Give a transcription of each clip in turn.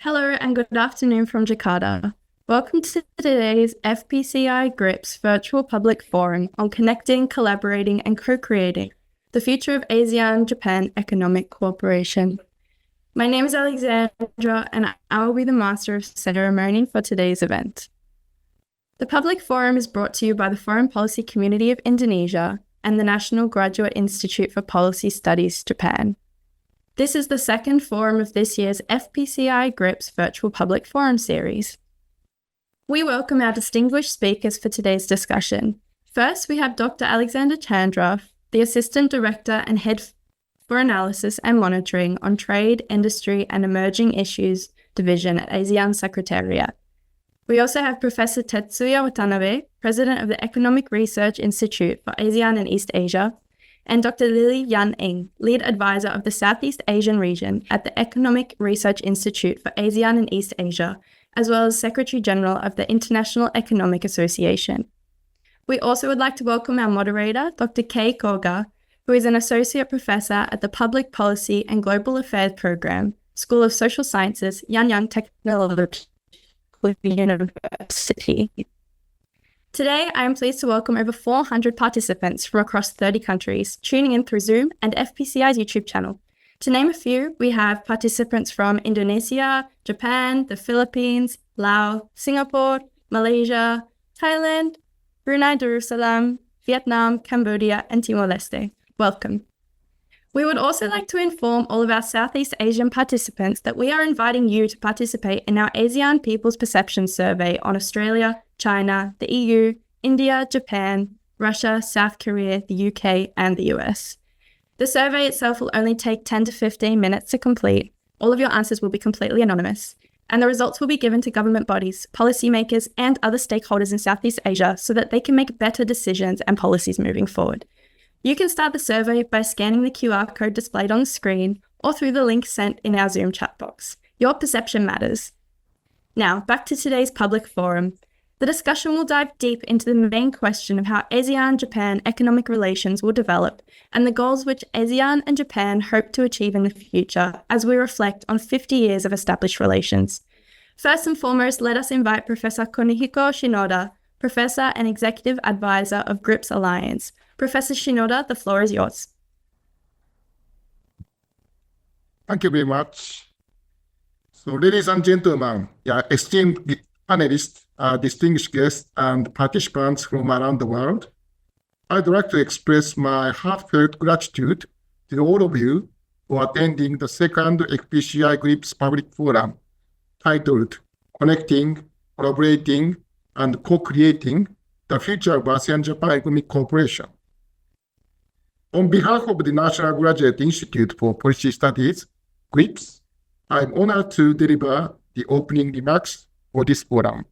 Hello and good afternoon from Jakarta. Welcome to today's FPCI-GRIPS Virtual Public Forum on Connecting, Collaborating and Co-Creating the Future of ASEAN-Japan Economic Cooperation. My name is Alexandra and I will be the Master of Ceremony for today's event. The Public Forum is brought to you by the Foreign Policy Community of Indonesia and the National Graduate Institute for Policy Studies, Japan. This is the second forum of this year's FPCI-GRIPS Virtual Public Forum series. We welcome our distinguished speakers for today's discussion. First, we have Dr. Alexander Chandra, the Assistant Director and Head for Analysis and Monitoring on Trade, Industry and Emerging Issues Division at ASEAN Secretariat. We also have Professor Tetsuya Watanabe, President of the Economic Research Institute for ASEAN and East Asia, and Dr. Lily Yan Eng, Lead Advisor of the Southeast Asian Region at the Economic Research Institute for ASEAN and East Asia, as well as Secretary General of the International Economic Association. We also would like to welcome our moderator, Dr. Kei Koga, who is an Associate Professor at the Public Policy and Global Affairs Program, School of Social Sciences, Nanyang Technological University. Today, I am pleased to welcome over 400 participants from across 30 countries, tuning in through Zoom and FPCI's YouTube channel. To name a few, we have participants from Indonesia, Japan, the Philippines, Laos, Singapore, Malaysia, Thailand, Brunei Darussalam, Vietnam, Cambodia, and Timor-Leste. Welcome. We would also like to inform all of our Southeast Asian participants that we are inviting you to participate in our ASEAN People's Perception Survey on Australia, China, the EU, India, Japan, Russia, South Korea, the UK, and the US. The survey itself will only take 10 to 15 minutes to complete. All of your answers will be completely anonymous, and the results will be given to government bodies, policymakers, and other stakeholders in Southeast Asia so that they can make better decisions and policies moving forward. You can start the survey by scanning the QR code displayed on the screen or through the link sent in our Zoom chat box. Your perception matters. Now, back to today's public forum. The discussion will dive deep into the main question of how ASEAN-Japan economic relations will develop and the goals which ASEAN and Japan hope to achieve in the future as we reflect on 50 years of established relations. First and foremost, let us invite Professor Kunihiko Shinoda, Professor and Executive Advisor of GRIPS Alliance. Professor Shinoda, the floor is yours. Thank you very much. So, ladies and gentlemen, esteemed panelists, distinguished guests, and participants from around the world, I'd like to express my heartfelt gratitude to all of you for attending the second FPCI-GRIPS Public Forum titled Connecting, Collaborating, and Co-Creating the Future of ASEAN-Japan Economic Cooperation. On behalf of the National Graduate Institute for Policy Studies, GRIPS, I am honored to deliver the opening remarks for this forum.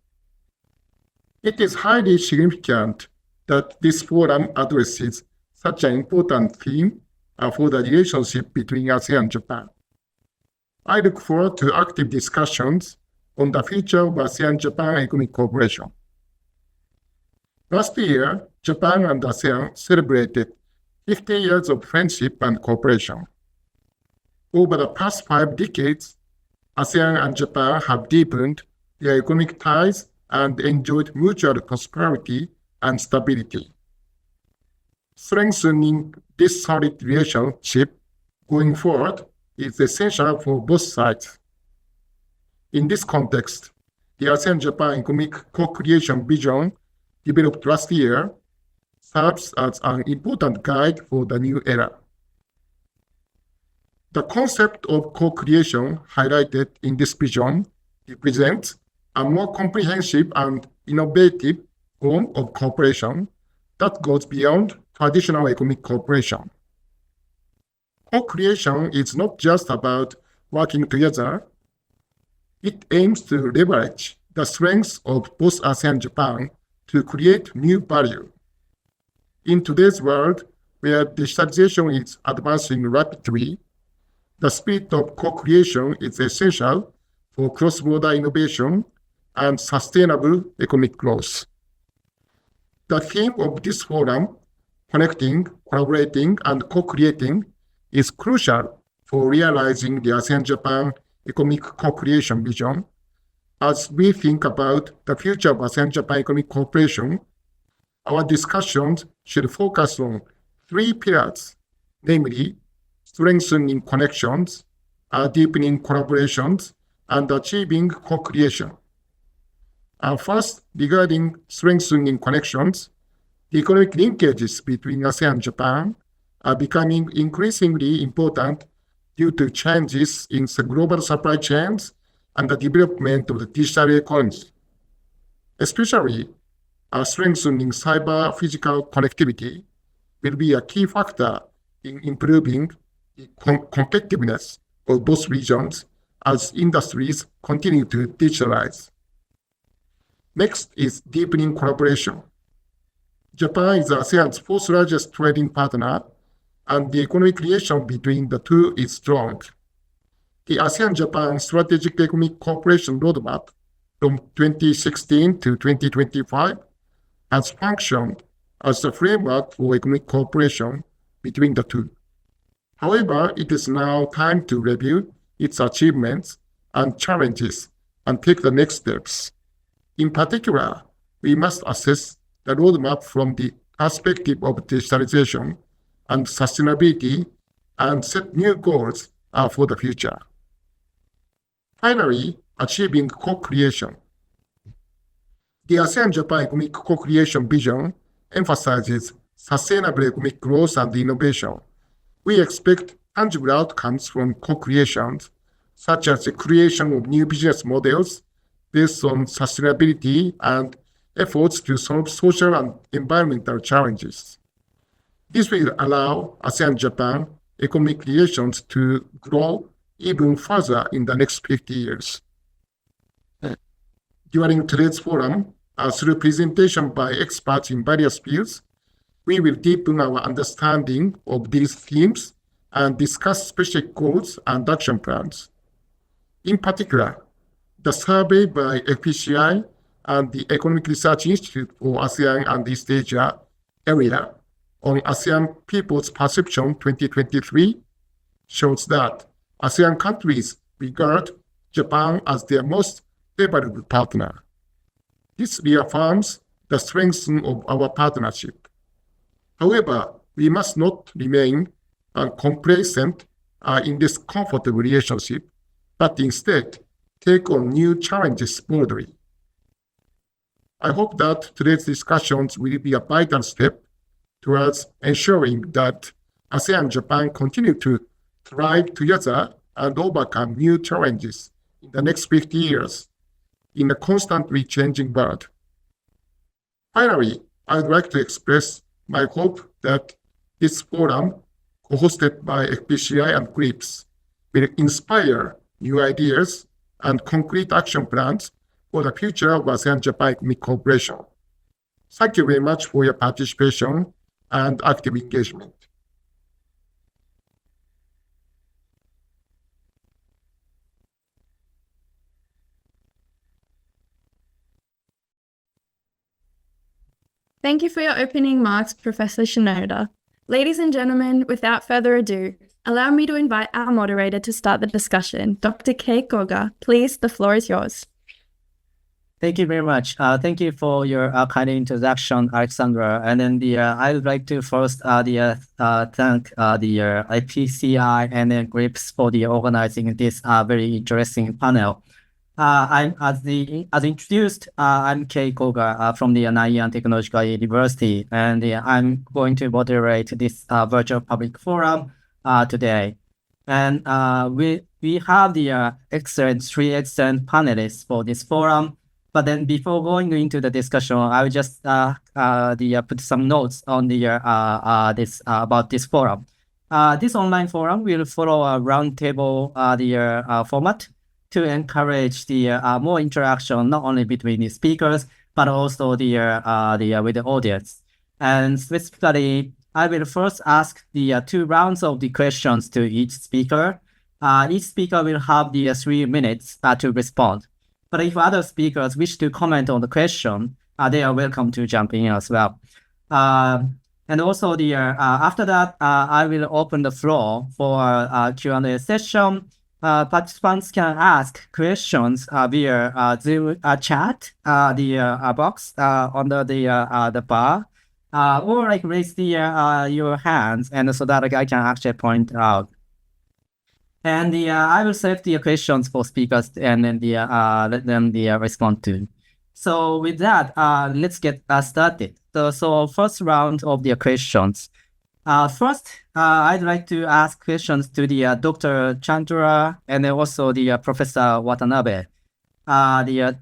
It is highly significant that this forum addresses such an important theme for the relationship between ASEAN and Japan. I look forward to active discussions on the future of ASEAN-Japan Economic Cooperation. Last year, Japan and ASEAN celebrated 50 years of friendship and cooperation. Over the past 5 decades, ASEAN and Japan have deepened their economic ties and enjoyed mutual prosperity and stability. Strengthening this solid relationship going forward is essential for both sides. In this context, the ASEAN-Japan Economic Co-Creation Vision developed last year serves as an important guide for the new era. The concept of co-creation highlighted in this vision represents a more comprehensive and innovative form of cooperation that goes beyond traditional economic cooperation. Co-creation is not just about working together. It aims to leverage the strengths of both ASEAN and Japan to create new value. In today's world, where digitalization is advancing rapidly, the spirit of co-creation is essential for cross-border innovation and sustainable economic growth. The theme of this forum, connecting, collaborating, and co-creating, is crucial for realizing the ASEAN-Japan Economic Co-Creation Vision. As we think about the future of ASEAN-Japan Economic Cooperation, our discussions should focus on three pillars, namely strengthening connections, deepening collaborations, and achieving co-creation. First, regarding strengthening connections, the economic linkages between ASEAN and Japan are becoming increasingly important due to changes in the global supply chains and the development of the digital economies. Especially, strengthening cyber-physical connectivity will be a key factor in improving the competitiveness of both regions as industries continue to digitalize. Next is deepening collaboration. Japan is ASEAN's fourth largest trading partner, and the economic relation between the two is strong. The ASEAN-Japan Strategic Economic Cooperation Roadmap from 2016 to 2025 has functioned as the framework for economic cooperation between the two. However, it is now time to review its achievements and challenges and take the next steps. In particular, we must assess the roadmap from the perspective of digitalization and sustainability and set new goals for the future. Finally, achieving co-creation. The ASEAN-Japan Economic Co-Creation Vision emphasizes sustainable economic growth and innovation. We expect tangible outcomes from co-creations, such as the creation of new business models based on sustainability and efforts to solve social and environmental challenges. This will allow ASEAN-Japan economic relations to grow even further in the next 50 years. During today's forum, through presentation by experts in various fields, we will deepen our understanding of these themes and discuss specific goals and action plans. In particular, the survey by FPCI and the Economic Research Institute for ASEAN and East Asia area on ASEAN People's Perception 2023 shows that ASEAN countries regard Japan as their most favorable partner. This reaffirms the strength of our partnership. However, we must not remain complacent in this comfortable relationship, but instead take on new challenges boldly. I hope that today's discussions will be a vital step towards ensuring that ASEAN and Japan continue to thrive together and overcome new challenges in the next 50 years in a constantly changing world. Finally, I would like to express my hope that this forum, co-hosted by FPCI and GRIPS, will inspire new ideas and concrete action plans for the future of ASEAN-Japan Economic Cooperation. Thank you very much for your participation and active engagement. Thank you for your opening remarks, Professor Shinoda. Ladies and gentlemen, without further ado, allow me to invite our moderator to start the discussion. Dr. Kei Koga, please, the floor is yours. Thank you very much. Thank you for your kind introduction, Alexandra. And then I would like to first thank the IPCI and then GRIPS for the organizing this very interesting panel. As introduced, I'm Kei Koga from the Nanyang Technological University, and I'm going to moderate this virtual public forum today. And we have the three excellent panelists for this forum. But then before going into the discussion, I will just put some notes on about this forum. This online forum will follow a roundtable format to encourage the more interaction not only between the speakers but also with the audience. And specifically, I will first ask the 2 rounds of the questions to each speaker. Each speaker will have the 3 minutes to respond. But if other speakers wish to comment on the question, they are welcome to jump in as well. And also after that, I will open the floor for a Q&A session. participants can ask questions via Zoom chat, the box under the bar, or like raise your hands, and so that I can actually point out. And I will select the questions for speakers and then let them respond to. So with that, let's get started. So first round of the questions. First, I'd like to ask questions to the Dr. Chandra and then also the Professor Watanabe. The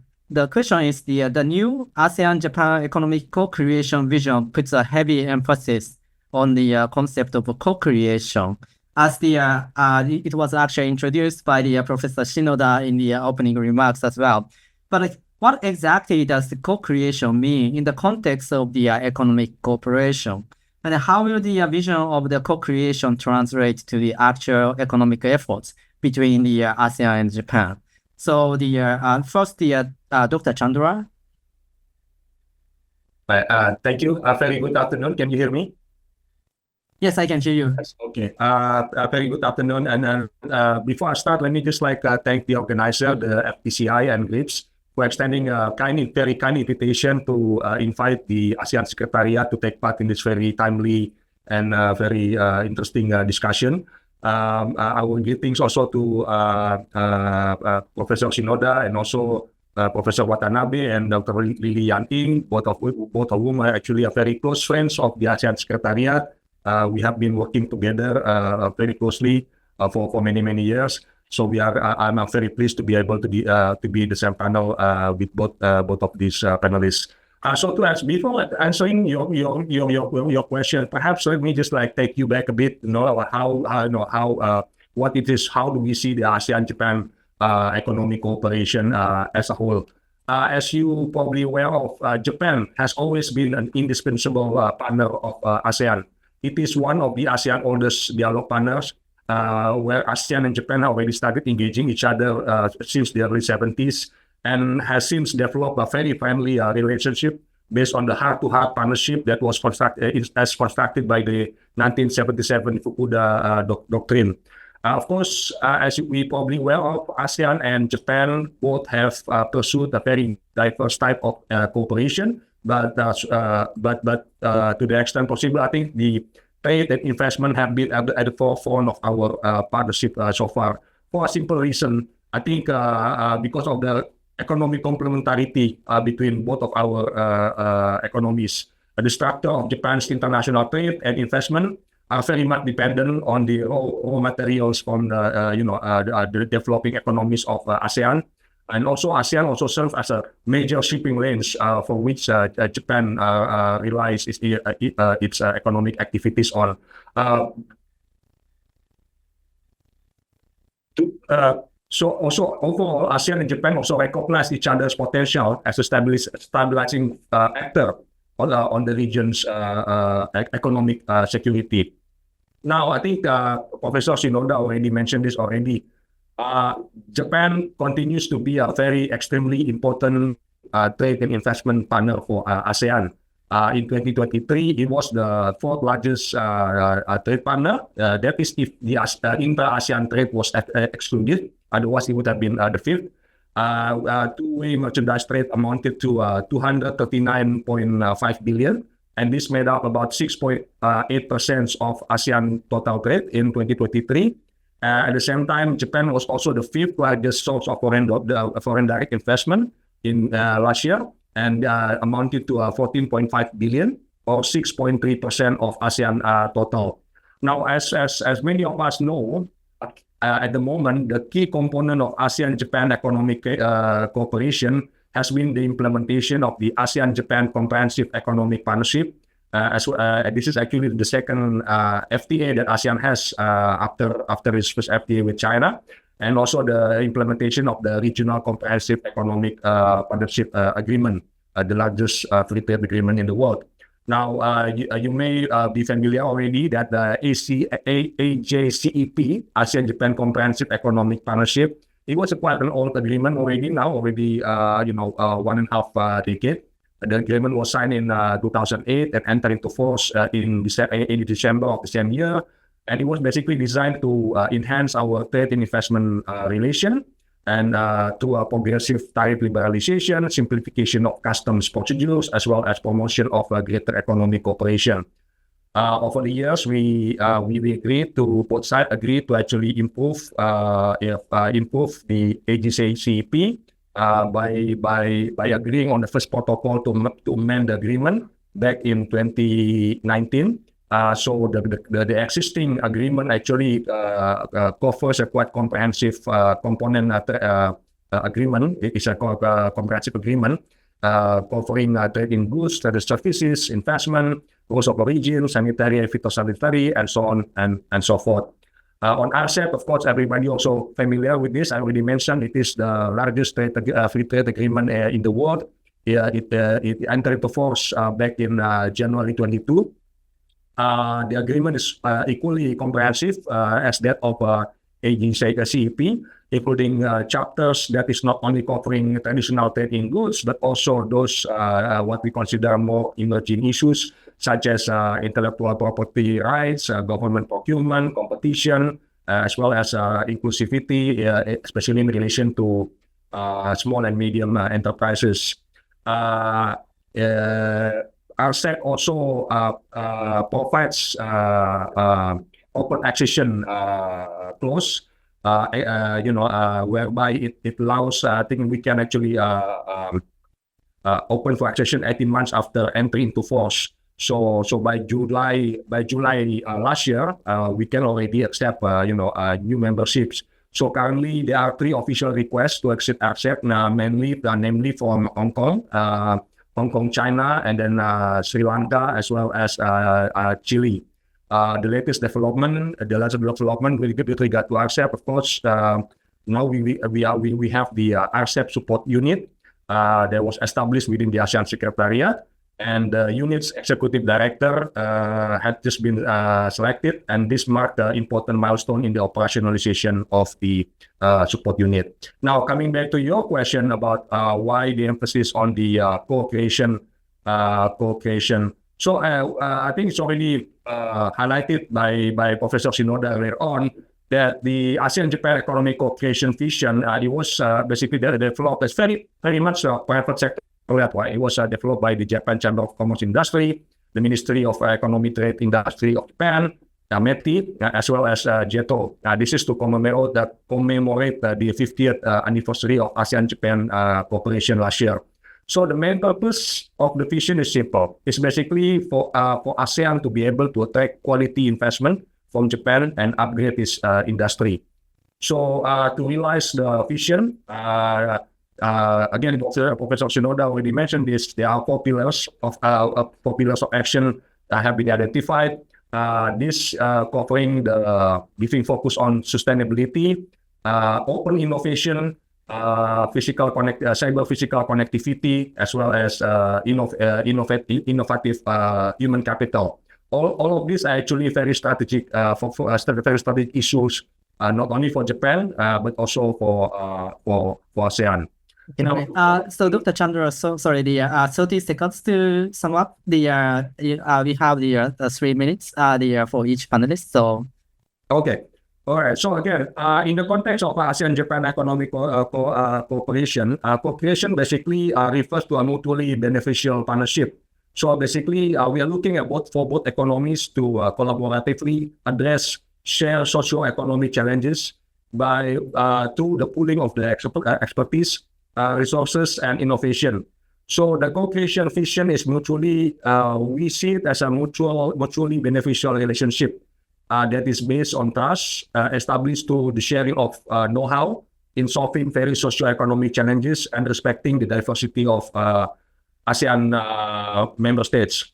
question is the new ASEAN-Japan Economic Co-Creation Vision puts a heavy emphasis on the concept of co-creation, as it was actually introduced by the Professor Shinoda in the opening remarks as well. But what exactly does the co-creation mean in the context of the economic cooperation? And how will the vision of the co-creation translate to the actual economic efforts between the ASEAN and Japan? So first, Dr. Chandra. Thank you. Very good afternoon. Can you hear me? Yes, I can hear you. Okay. Very good afternoon. And before I start, let me just thank the organizer, the FPCI and GRIPS, for extending a very kind invitation to invite the ASEAN Secretariat to take part in this very timely and very interesting discussion. I will give things also to Professor Shinoda and also Professor Watanabe and Dr. Lili Yanting, both of whom are actually very close friends of the ASEAN Secretariat. We have been working together very closely for many years. So I'm very pleased to be able to be in the same panel with both of these panelists. So before answering your question, perhaps let me just take you back a bit. What it is. How do we see the ASEAN-Japan economic cooperation as a whole? As you probably aware of, Japan has always been an indispensable partner of ASEAN. It is one of the ASEAN oldest dialogue partners, where ASEAN and Japan have already started engaging each other since the early 70s and has since developed a very friendly relationship based on the heart-to-heart partnership that was constructed by the 1977 Fukuda Doctrine. Of course, as we probably aware of, ASEAN and Japan both have pursued a very diverse type of cooperation, but to the extent possible, I think the trade and investment have been at the forefront of our partnership so far. For a simple reason, I think because of the economic complementarity between both of our economies. The structure of Japan's international trade and investment are very much dependent on the raw materials from the developing economies of ASEAN. And also ASEAN also serves as a major shipping lanes for which Japan relies its economic activities on. So also overall, ASEAN and Japan also recognize each other's potential as a stabilizing actor on the region's economic security. Now, I think Professor Shinoda already mentioned this already. Japan continues to be a very extremely important trade and investment partner for ASEAN. In 2023, it was the fourth largest trade partner. That is if the inter-ASEAN trade was excluded. Otherwise, it would have been the fifth. Two-way merchandise trade amounted to 239.5 billion. And this made up about 6.8% of ASEAN total trade in 2023. At the same time, Japan was also the fifth largest source of foreign direct investment in last year, and amounted to 14.5 billion, or 6.3% of ASEAN total. Now, as many of us know, at the moment, the key component of ASEAN-Japan economic cooperation has been the implementation of the ASEAN-Japan Comprehensive Economic Partnership. This is actually the second FTA that ASEAN has after its first FTA with China, and also the implementation of the Regional Comprehensive Economic Partnership Agreement, the largest free trade agreement in the world. Now, you may be familiar already that the AJCEP, ASEAN-Japan Comprehensive Economic Partnership, it was quite an old agreement already, 1.5 decade. The agreement was signed in 2008 and entered into force in December of the same year. And it was basically designed to enhance our trade and investment relation, and through a progressive tariff liberalization, simplification of customs procedures, as well as promotion of greater economic cooperation. Over the years, we agreed to, both sides agreed to actually improve the AGCEP by agreeing on the first protocol to amend the agreement back in 2019. So the existing agreement actually covers a quite comprehensive component agreement. It is a comprehensive agreement covering trade in goods, trade services, investment, rules of origin, sanitary and phytosanitary, and so on and so forth. On RCEP, of course, everybody also familiar with this. I already mentioned it is the largest free trade agreement in the world. It entered into force back in January 22. The agreement is equally comprehensive as that of AGCEP, including chapters that is not only covering traditional trade in goods, but also those what we consider more emerging issues, such as intellectual property rights, government procurement, competition, as well as inclusivity, especially in relation to small and medium enterprises. RCEP also provides open accession clause, whereby it allows, I think we can actually open for accession 18 months after entry into force. So by July last year, we can already accept new memberships. So currently there are 3 official requests to exit RCEP, namely from Hong Kong, China, and then Sri Lanka, as well as Chile. The latest development with regard to RCEP, of course, now we have the RCEP support unit that was established within the ASEAN Secretariat, and the unit's executive director had just been selected, and this marked an important milestone in the operationalization of the support unit. Now, coming back to your question about why the emphasis on the co-creation. So I think it's already highlighted by Professor Shinoda earlier on that the ASEAN-Japan Economic Co-Creation Vision, it was basically developed as very much private sector. It was developed by the Japan Chamber of Commerce Industry, the Ministry of Economy, Trade, Industry of Japan, METI, as well as JETRO. This is to commemorate the 50th anniversary of ASEAN-Japan cooperation last year. So the main purpose of the vision is simple. It's basically for ASEAN to be able to attract quality investment from Japan and upgrade its industry. So to realize the vision, again, Professor Shinoda already mentioned this. There are 4 pillars of action that have been identified. This covering the giving focus on sustainability, open innovation, cyber physical connectivity, as well as innovative human capital. All of these are actually very strategic very strategic issues, not only for Japan but also for ASEAN. So Dr. Chandra, so 30 seconds to sum up. We have the 3 minutes for each panelist. So okay. All right. So again, in the context of ASEAN-Japan Economic Co-Creation, co-creation basically refers to a mutually beneficial partnership. So basically, we are looking at both economies to collaboratively address shared socio-economic challenges through the pooling of the expertise, resources, and innovation. So the co-creation vision is we see it as a mutually beneficial relationship that is based on trust, established through the sharing of know-how in solving various socio-economic challenges and respecting the diversity of ASEAN member states.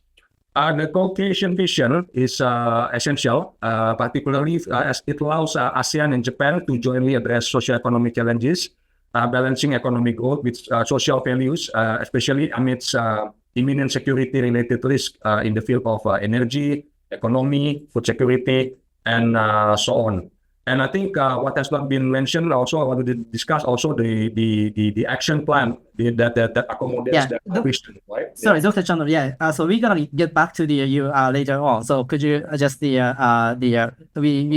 The co-creation vision is essential, particularly as it allows ASEAN and Japan to jointly address socio-economic challenges, balancing economic growth with social values, especially amidst imminent security-related risks in the field of energy, economy, food security, and so on. And I think what has not been mentioned also, I wanted to discuss also the action plan that accommodates that vision, right? Sorry, Dr. Chandra. So we're gonna get back to you later on. So could you adjust we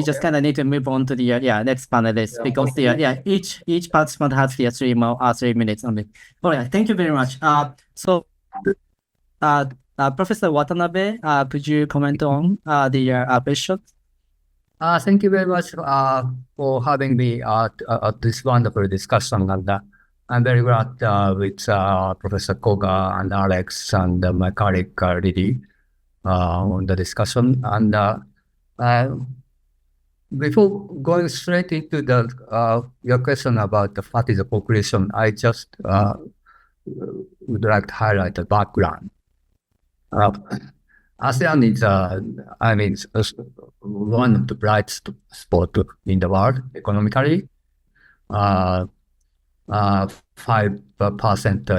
just kind of need to move on to the next panelist because each participant has 3 minutes only. All right, thank you very much. Professor Watanabe, could you comment on the question? Thank you very much for having me at this wonderful discussion. And I'm very glad with Professor Koga and Alex and my colleague Lily on the discussion. And before going straight into your question about what is the co-creation, I just would like to highlight the background. ASEAN is, one of the bright spots in the world economically. 5%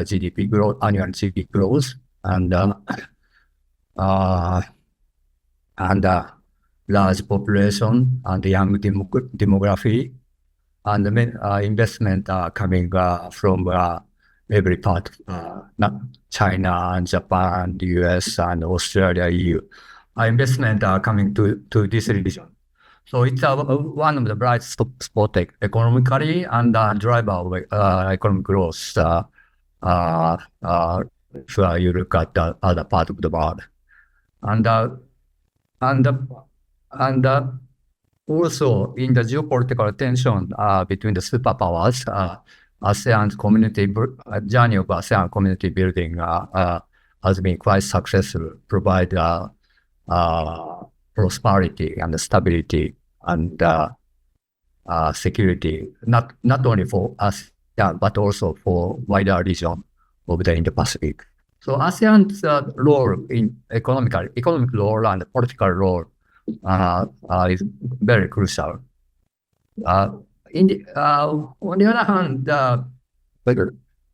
GDP growth, annual GDP growth, and large population and young demography, and investment coming from every part, not China and Japan, the US and Australia, EU. Investment are coming to this region. So it's one of the bright spots economically and driver of economic growth if you look at the other part of the world. And also in the geopolitical tension between the superpowers, ASEAN community journey of ASEAN community building has been quite successful, provide prosperity and stability and security, not only for ASEAN but also for wider region of the Indo-Pacific. So ASEAN's role in economic role and political role is very crucial. On the other hand, the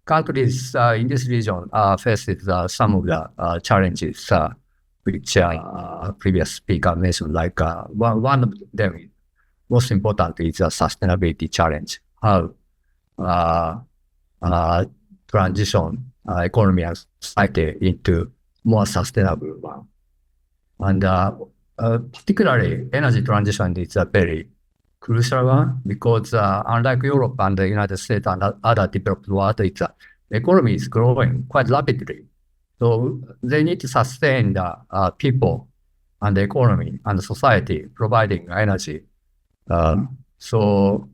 countries in this region faces some of the challenges which previous speaker mentioned. Like one of them, most important, is a sustainability challenge. How transition economy and society into more sustainable one, and particularly energy transition is a very crucial one because unlike Europe and the United States and other developed world, the economy is growing quite rapidly. So they need to sustain the people and the economy and the society providing energy. So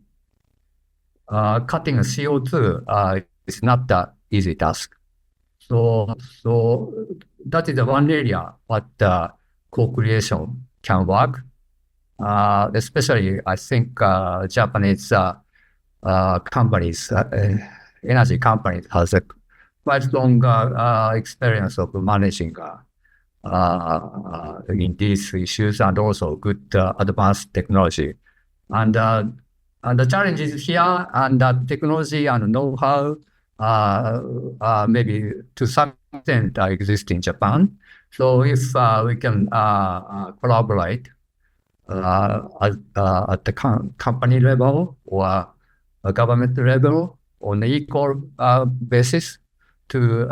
cutting CO2 is not that easy task. So that is the one area what co-creation can work. Especially, I think Japanese companies, energy companies, has a quite long experience of managing in these issues and also good advanced technology. And the challenges here and technology and know-how maybe to some extent exist in Japan. So if we can collaborate at the company level or government level on an equal basis to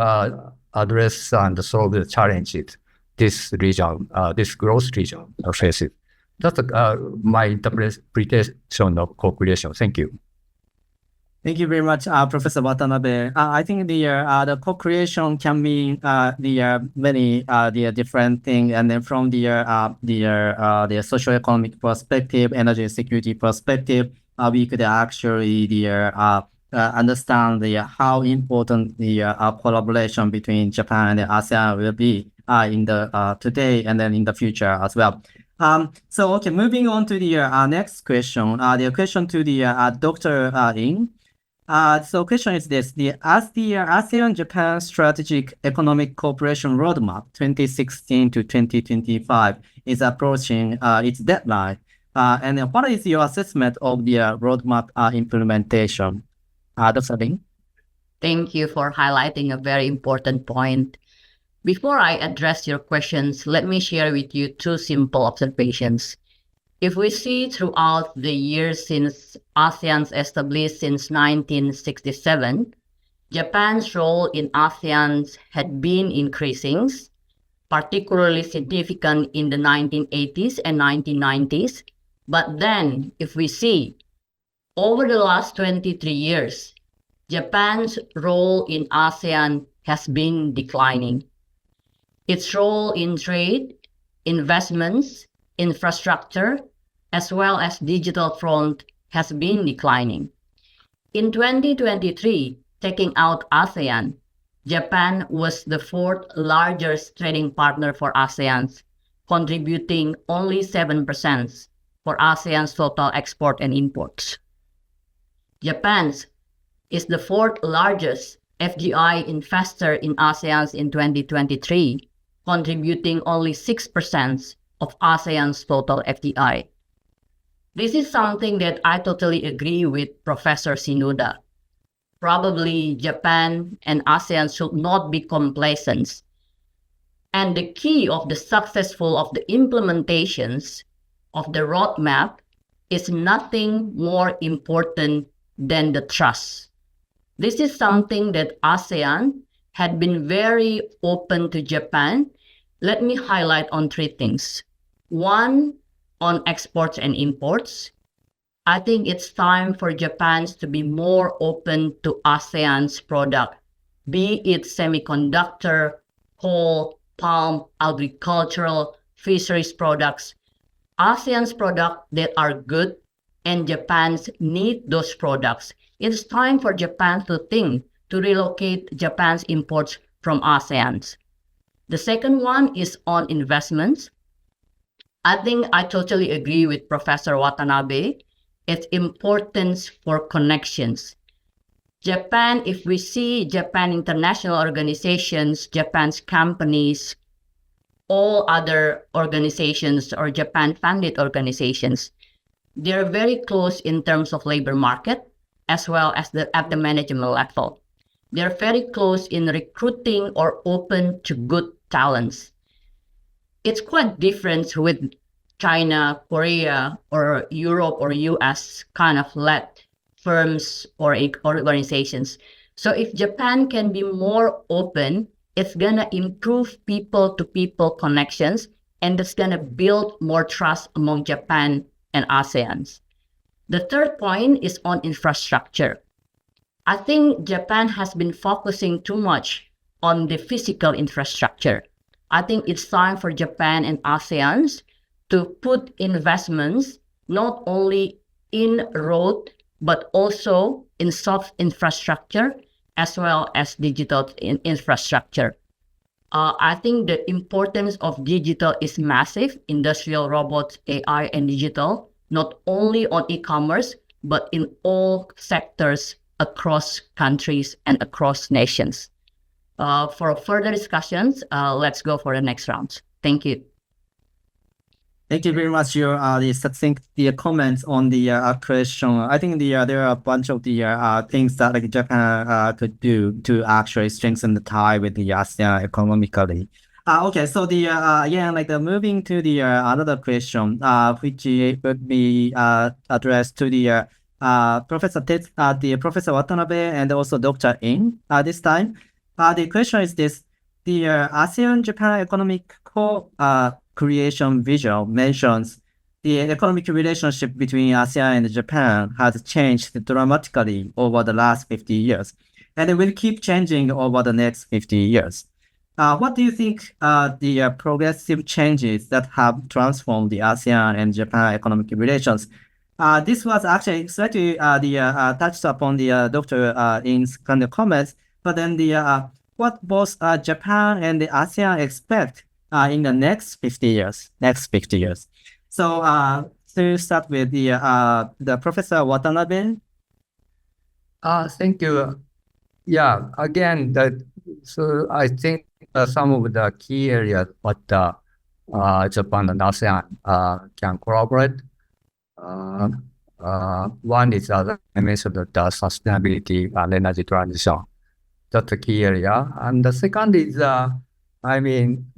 address and solve the challenges this region, this growth region faces. That's my interpretation of co-creation. Thank you. Thank you very much, Professor Watanabe. I think the co-creation can mean many different things, and then from the socio-economic perspective, energy security perspective, we could actually understand how important the collaboration between Japan and ASEAN will be in the today and then in the future as well. So okay, moving on to the next question. The question to the Dr. Ling. So question is this: as the ASEAN-Japan Strategic Economic Cooperation Roadmap 2016 to 2025 is approaching its deadline, and what is your assessment of the roadmap implementation? Dr. Ling? Thank you for highlighting a very important point. Before I address your questions, let me share with you two simple observations. if we see throughout the years since ASEAN's established since 1967, Japan's role in ASEAN had been increasing, particularly significant in the 1980s and 1990s. But then, if we see, over the last 23 years, Japan's role in ASEAN has been declining. Its role in trade, investments, infrastructure, as well as digital front has been declining. In 2023, taking out ASEAN, Japan was the fourth largest trading partner for ASEAN, contributing only 7% for ASEAN's total export and imports. Japan is the fourth largest FDI investor in ASEAN in 2023, contributing only 6% of ASEAN's total FDI. This is something that I totally agree with Professor Shinoda. Probably Japan and ASEAN should not be complacent. And the key of the successful of the implementations of the roadmap is nothing more important than the trust. This is something that ASEAN had been very open to Japan. Let me highlight on three things. One, on exports and imports. I think it's time for Japan to be more open to ASEAN's product, be it semiconductor, coal, palm, agricultural, fisheries products. ASEAN's products that are good and Japan's need those products. It's time for Japan to think to relocate Japan's imports from ASEAN. The second one is on investments. I think I totally agree with Professor Watanabe. It's important for connections. Japan, if we see Japan international organizations, Japan's companies, all other organizations or Japan-funded organizations, they're very close in terms of labor market as well as at the management level. They're very close in recruiting or open to good talents. It's quite different with China, Korea, or Europe or US kind of led firms or organizations. So if Japan can be more open, it's gonna improve people-to-people connections, and it's gonna build more trust among Japan and ASEAN. The third point is on infrastructure. I think Japan has been focusing too much on the physical infrastructure. I think it's time for Japan and ASEAN to put investments not only in road, but also in soft infrastructure as well as digital infrastructure. I think the importance of digital is massive, industrial robots, AI, and digital, not only on e-commerce, but in all sectors across countries and across nations. For further discussions, let's go for the next round. Thank you. Thank you very much. Your succinct comments on the question. I think there are a bunch of the things that like Japan could do to actually strengthen the tie with the ASEAN economically. Okay, so the again, like moving to the another question, which would be addressed to the Professor Watanabe and also Dr. In this time. The question is this: the ASEAN-Japan Economic Co-Creation Vision mentions the economic relationship between ASEAN and Japan has changed dramatically over the last 50 years, and it will keep changing over the next 50 years. What do you think the progressive changes that have transformed the ASEAN and Japan economic relations? This was actually slightly touched upon the Dr. In's kind of comments, but then the what both Japan and the ASEAN expect in the next 50 years. So to start with the Professor Watanabe. Thank you. Yeah, again, so I think some of the key areas what Japan and ASEAN can collaborate. One is, as I mentioned, the sustainability and energy transition. That's a key area. And the second is,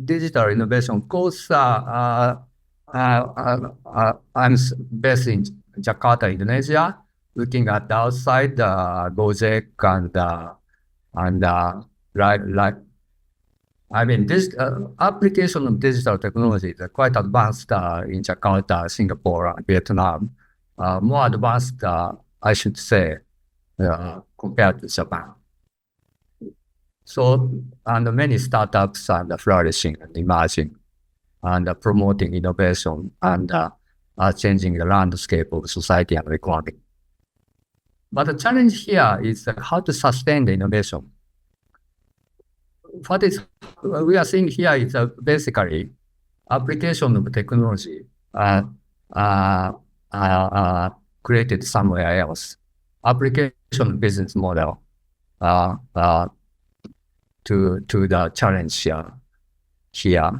digital innovation. Of course, I'm based in Jakarta, Indonesia, looking at the outside, Gojek and I mean, this application of digital technology is quite advanced in Jakarta, Singapore, Vietnam. More advanced, I should say, compared to Japan. So, and many startups are flourishing and emerging and promoting innovation and changing the landscape of society and economy. But the challenge here is how to sustain the innovation. What is we are seeing here is basically application of technology created somewhere else. Application business model to the challenge here.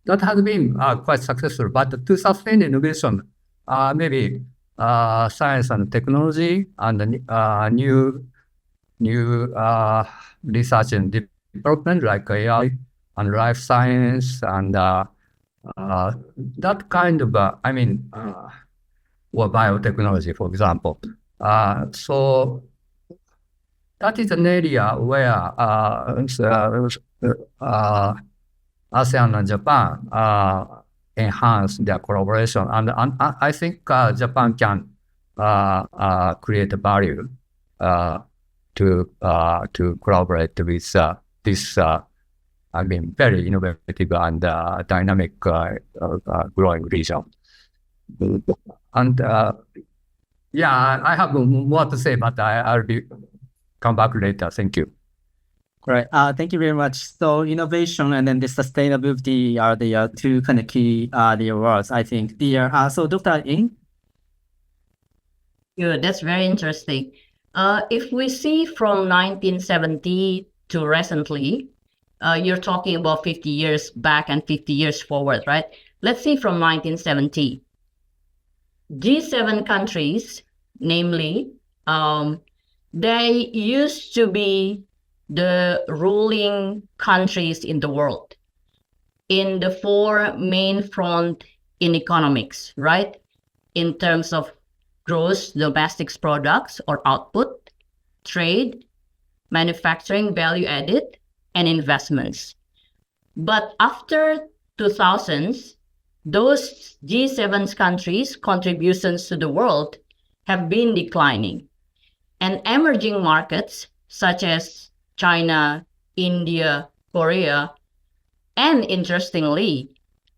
That has been quite successful, but to sustain innovation, maybe science and technology and new research and development like AI and life science and that kind of, or biotechnology, for example. So that is an area where ASEAN and Japan enhance their collaboration, and I think Japan can create a value to collaborate with this very innovative and dynamic growing region. And I have more to say, but I'll come back later. Thank you. Great. Thank you very much. So innovation and then the sustainability are the two kind of key the words, I think. So Dr. Ng? Good. That's very interesting. If we see from 1970 to recently, you're talking about 50 years back and 50 years forward, right? Let's see from 1970. G7 countries, namely, they used to be the ruling countries in the world in the four main front in economics, right? In terms of gross domestic products or output, trade, manufacturing value added, and investments. But after 2000s, those G7 countries' contributions to the world have been declining. And emerging markets such as China, India, Korea, and interestingly,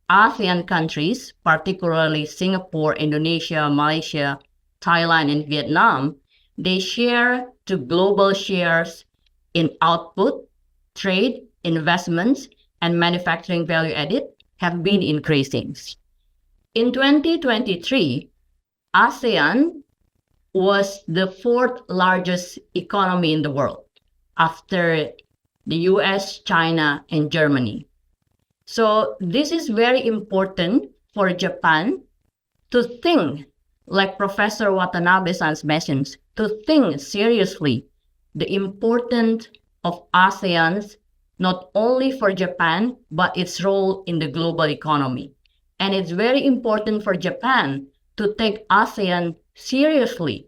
ASEAN countries, particularly Singapore, Indonesia, Malaysia, Thailand, and Vietnam, they share to global shares in output, trade, investments, and manufacturing value added have been increasing. In 2023, ASEAN was the fourth largest economy in the world after the US, China, and Germany. So this is very important for Japan to think, like Professor Watanabe-san mentions, to think seriously the importance of ASEAN, not only for Japan, but its role in the global economy. And it's very important for Japan to take ASEAN seriously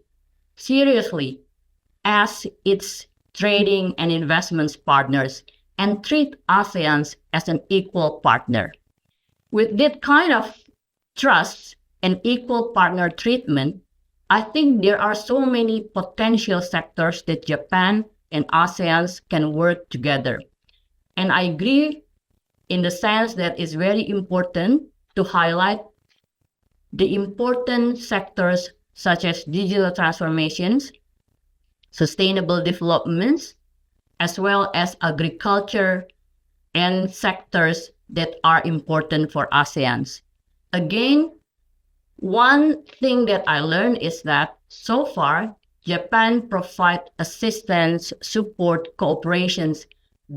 as its trading and investments partners and treat ASEAN as an equal partner. With that kind of trust and equal partner treatment, I think there are so many potential sectors that Japan and ASEAN can work together. And I agree in the sense that it's very important to highlight the important sectors such as digital transformations, sustainable developments, as well as agriculture and sectors that are important for ASEAN. Again, one thing that I learned is that so far, Japan provides assistance, support, cooperations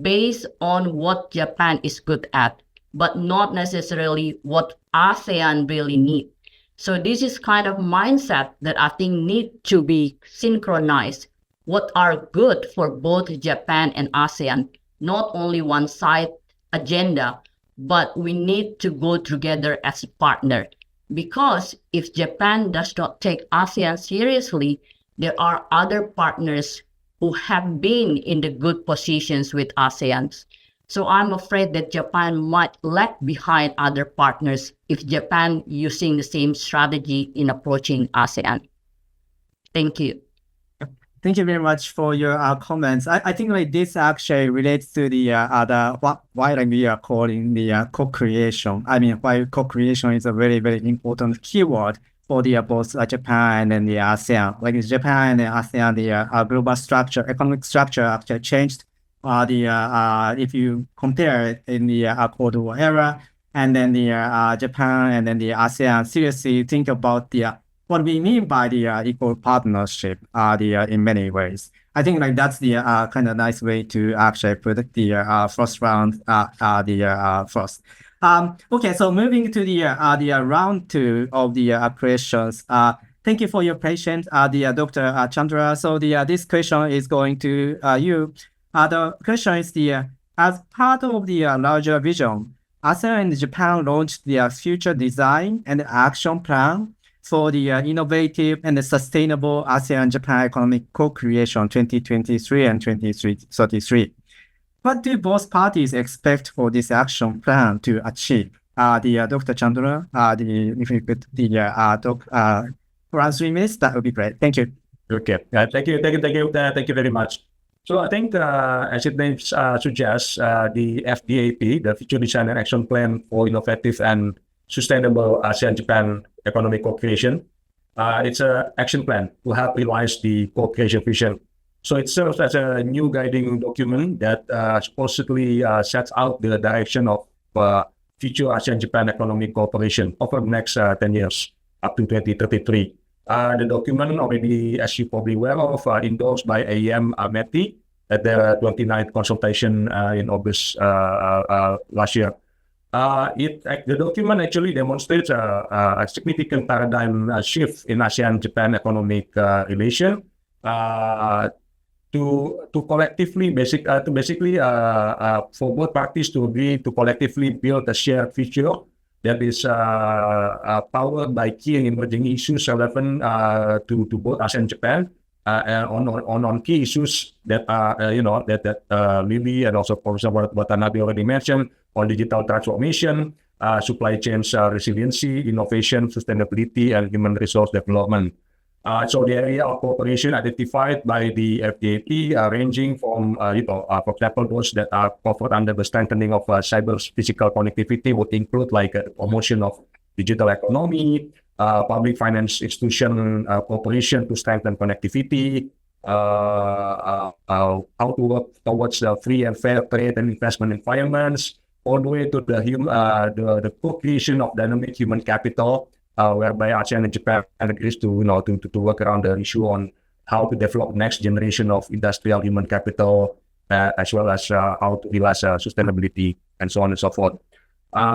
based on what Japan is good at, but not necessarily what ASEAN really needs. So this is kind of mindset that I think need to be synchronized. What are good for both Japan and ASEAN, not only one side agenda, but we need to go together as a partner. Because if Japan does not take ASEAN seriously, there are other partners who have been in the good positions with ASEAN. So I'm afraid that Japan might lag behind other partners if Japan using the same strategy in approaching ASEAN. Thank you. Thank you very much for your comments. I think like this actually relates to the why like we are calling the co-creation. I mean, why co-creation is a very, very important keyword for the both Japan and the ASEAN. Like in Japan and the ASEAN, the global structure, economic structure actually changed. If you compare it in the Cold War era, and then the Japan and then the ASEAN seriously think about the what we mean by the equal partnership in many ways. I think like that's the kind of nice way to actually put the first round first. Okay, so moving to the round two of the questions. Thank you for your patience, Dr. Chandra. So this question is going to you. The question is as part of the larger vision, ASEAN and Japan launched their future design and action plan for the innovative and sustainable ASEAN-Japan Economic Co-Creation 2023 and 2033. What do both parties expect for this action plan to achieve? Dr. Chandra, if you could talk for us 3 minutes, that would be great. Thank you. Okay. Thank you very much. So I think, as it name suggests, the FDAP, the Future Design and Action Plan for Innovative and Sustainable ASEAN-Japan Economic Co-Creation, it's an action plan to help realize the co-creation vision. So it serves as a new guiding document that supposedly sets out the direction of future ASEAN-Japan economic cooperation over the next 10 years, up to 2033. The document already, as you probably aware of, endorsed by AEM METI at their 29th consultation in August last year. The document actually demonstrates a significant paradigm shift in ASEAN-Japan economic relation to collectively, for both parties to agree to collectively build a shared future that is powered by key and emerging issues relevant to both ASEAN and Japan, on key issues that Lily and also Professor Watanabe already mentioned on digital transformation, supply chains resiliency, innovation, sustainability, and human resource development. So the area of cooperation identified by the FDAP ranging from, for example, those that are covered under the strengthening of cyber physical connectivity would include like promotion of digital economy, public finance institution cooperation to strengthen connectivity, how to work towards the free and fair trade and investment environments, all the way to the co-creation of dynamic human capital, whereby ASEAN and Japan agrees to work around the issue on how to develop next generation of industrial human capital, as well as how to realize sustainability and so on and so forth.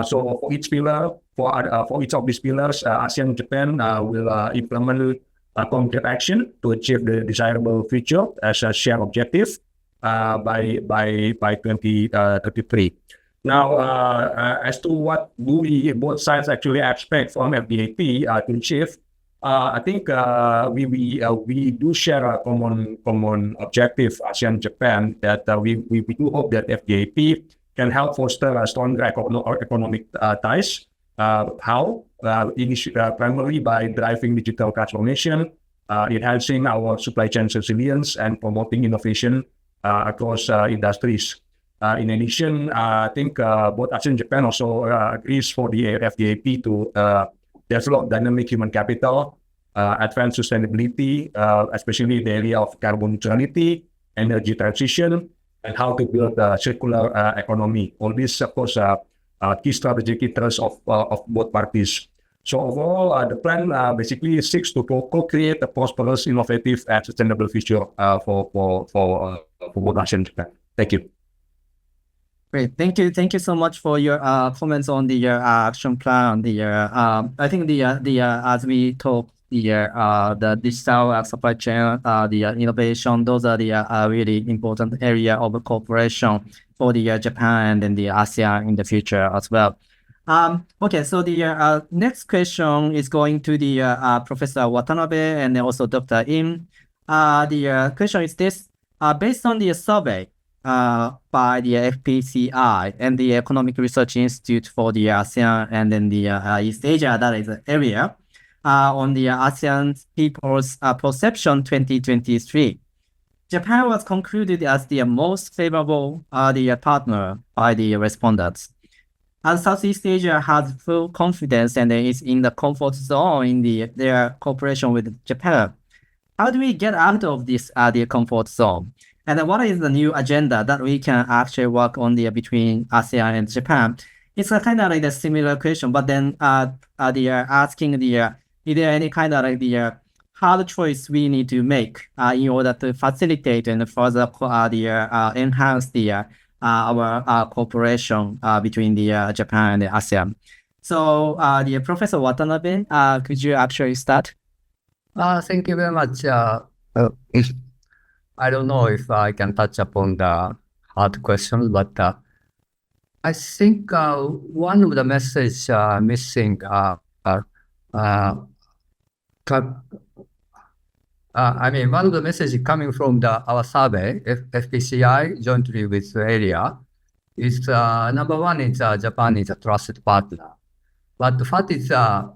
So for each pillar, for each of these pillars, ASEAN and Japan will implement a concrete action to achieve the desirable future as a shared objective by 2033. Now, as to what do we both sides actually expect from FDAP to achieve, I think we do share a common objective, ASEAN and Japan, that we do hope that FDAP can help foster a stronger economic ties. How? Primarily by driving digital transformation, enhancing our supply chain resilience, and promoting innovation across industries. In addition, I think both ASEAN and Japan also agrees for the FDAP to develop dynamic human capital, advance sustainability, especially in the area of carbon neutrality, energy transition, and how to build a circular economy. All these, of course, are key strategic interests of both parties. So overall, the plan basically seeks to co-create a prosperous, innovative, and sustainable future for both ASEAN and Japan. Thank you. Great, thank you so much for your comments on the action plan. I think as we talk, the digital supply chain, the innovation, those are the really important area of cooperation. for the Japan and then the ASEAN in the future as well. Okay, so the next question is going to the Professor Watanabe and then also Dr. Im. The question is this: based on the survey by the FPCI and the Economic Research Institute for the ASEAN and then the East Asia, that is the area, on the ASEAN People's Perception 2023. Japan was concluded as the most favorable partner by the respondents. And Southeast Asia has full confidence and is in the comfort zone in their cooperation with Japan. How do we get out of this the comfort zone? And then what is the new agenda that we can actually work on between ASEAN and Japan? It's a kind of like a similar question, but then they are asking is there any kind of like the hard choice we need to make in order to facilitate and further enhance our cooperation between the Japan and the ASEAN. So, the Professor Watanabe, could you actually start? Thank you very much. I don't know if I can touch upon the hard questions, but I think one of the messages missing one of the messages coming from our survey, FPCI, jointly with the area, is number one is Japan is a trusted partner. But what is there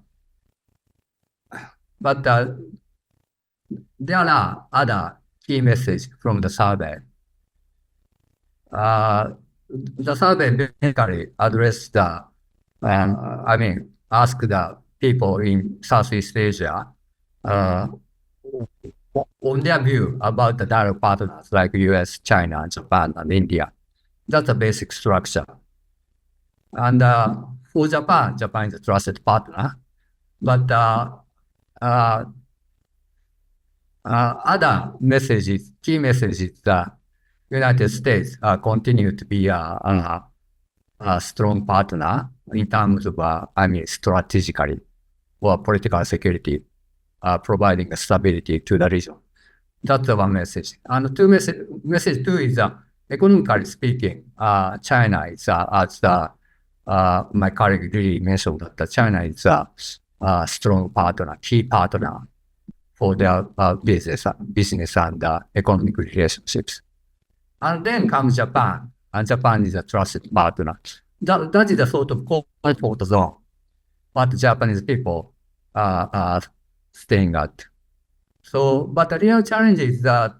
are other key messages from the survey. The survey basically addressed asked the people in Southeast Asia on their view about the direct partners like US, China, Japan, and India. That's the basic structure. And for Japan is a trusted partner. But other messages, key messages, the United States continue to be a strong partner in terms of, strategically or political security, providing stability to the region. That's the one message. And message two is, economically speaking, China is, as my colleague really mentioned, that China is a strong partner, key partner for their business and economic relationships. And then comes Japan, and Japan is a trusted partner. That is a sort of comfort zone what Japanese people are staying at. So, but the real challenge is that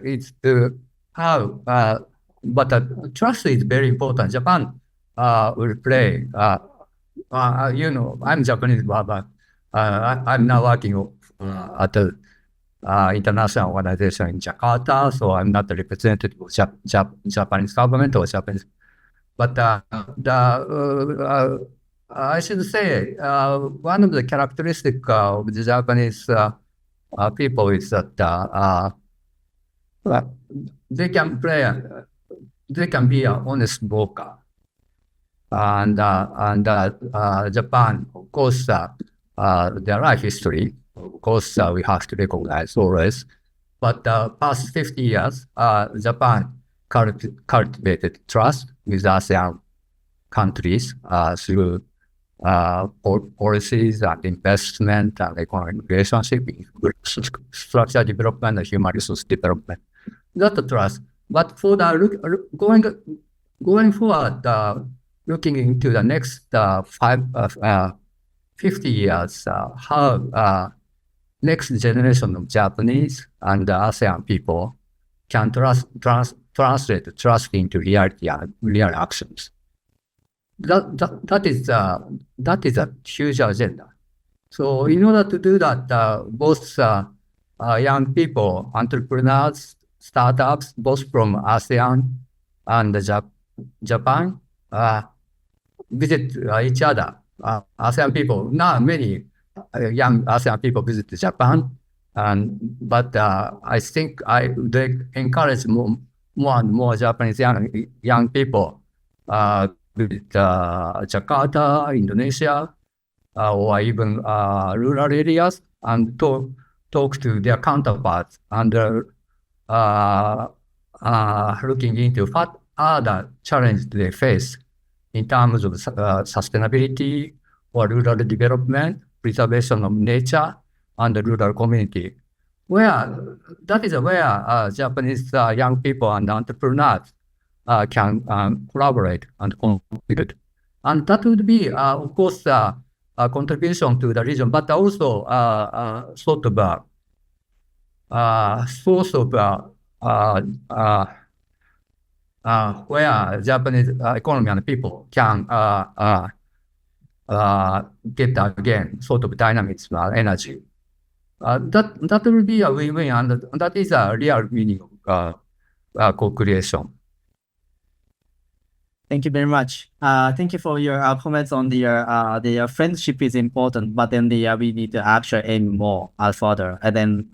it's how, but trust is very important. Japan will play, I'm Japanese, but I'm now working at the international organization in Jakarta, so I'm not the representative of Japanese government or Japanese. But I should say one of the characteristics of the Japanese people is that they can be an honest broker, and Japan, of course, their life history. Of course, we have to recognize always. But past 50 years, Japan cultivated trust with ASEAN countries through policies and investment and economic relationship, structural development and human resource development. That's the trust. But for the going forward, looking into the next 50 years, how next generation of Japanese and ASEAN people can translate trust into reality and real actions. That is a huge agenda. So in order to do that, both young people, entrepreneurs, startups, both from ASEAN and Japan, visit each other. ASEAN people, now many young ASEAN people visit Japan, but I think they encourage more and more Japanese young people visit Jakarta, Indonesia, or even rural areas, and talk to their counterparts and looking into what are the challenges they face in terms of sustainability or rural development, preservation of nature, and the rural community. That is where Japanese young people and entrepreneurs can collaborate and contribute. And that would be, of course, a contribution to the region, but also sort of source of where Japanese economy and people can get again sort of dynamics and energy. That will be a win-win, and that is a real meaning of co-creation. Thank you very much. Thank you for your comments on the friendship is important, but then we need to actually aim more further, and then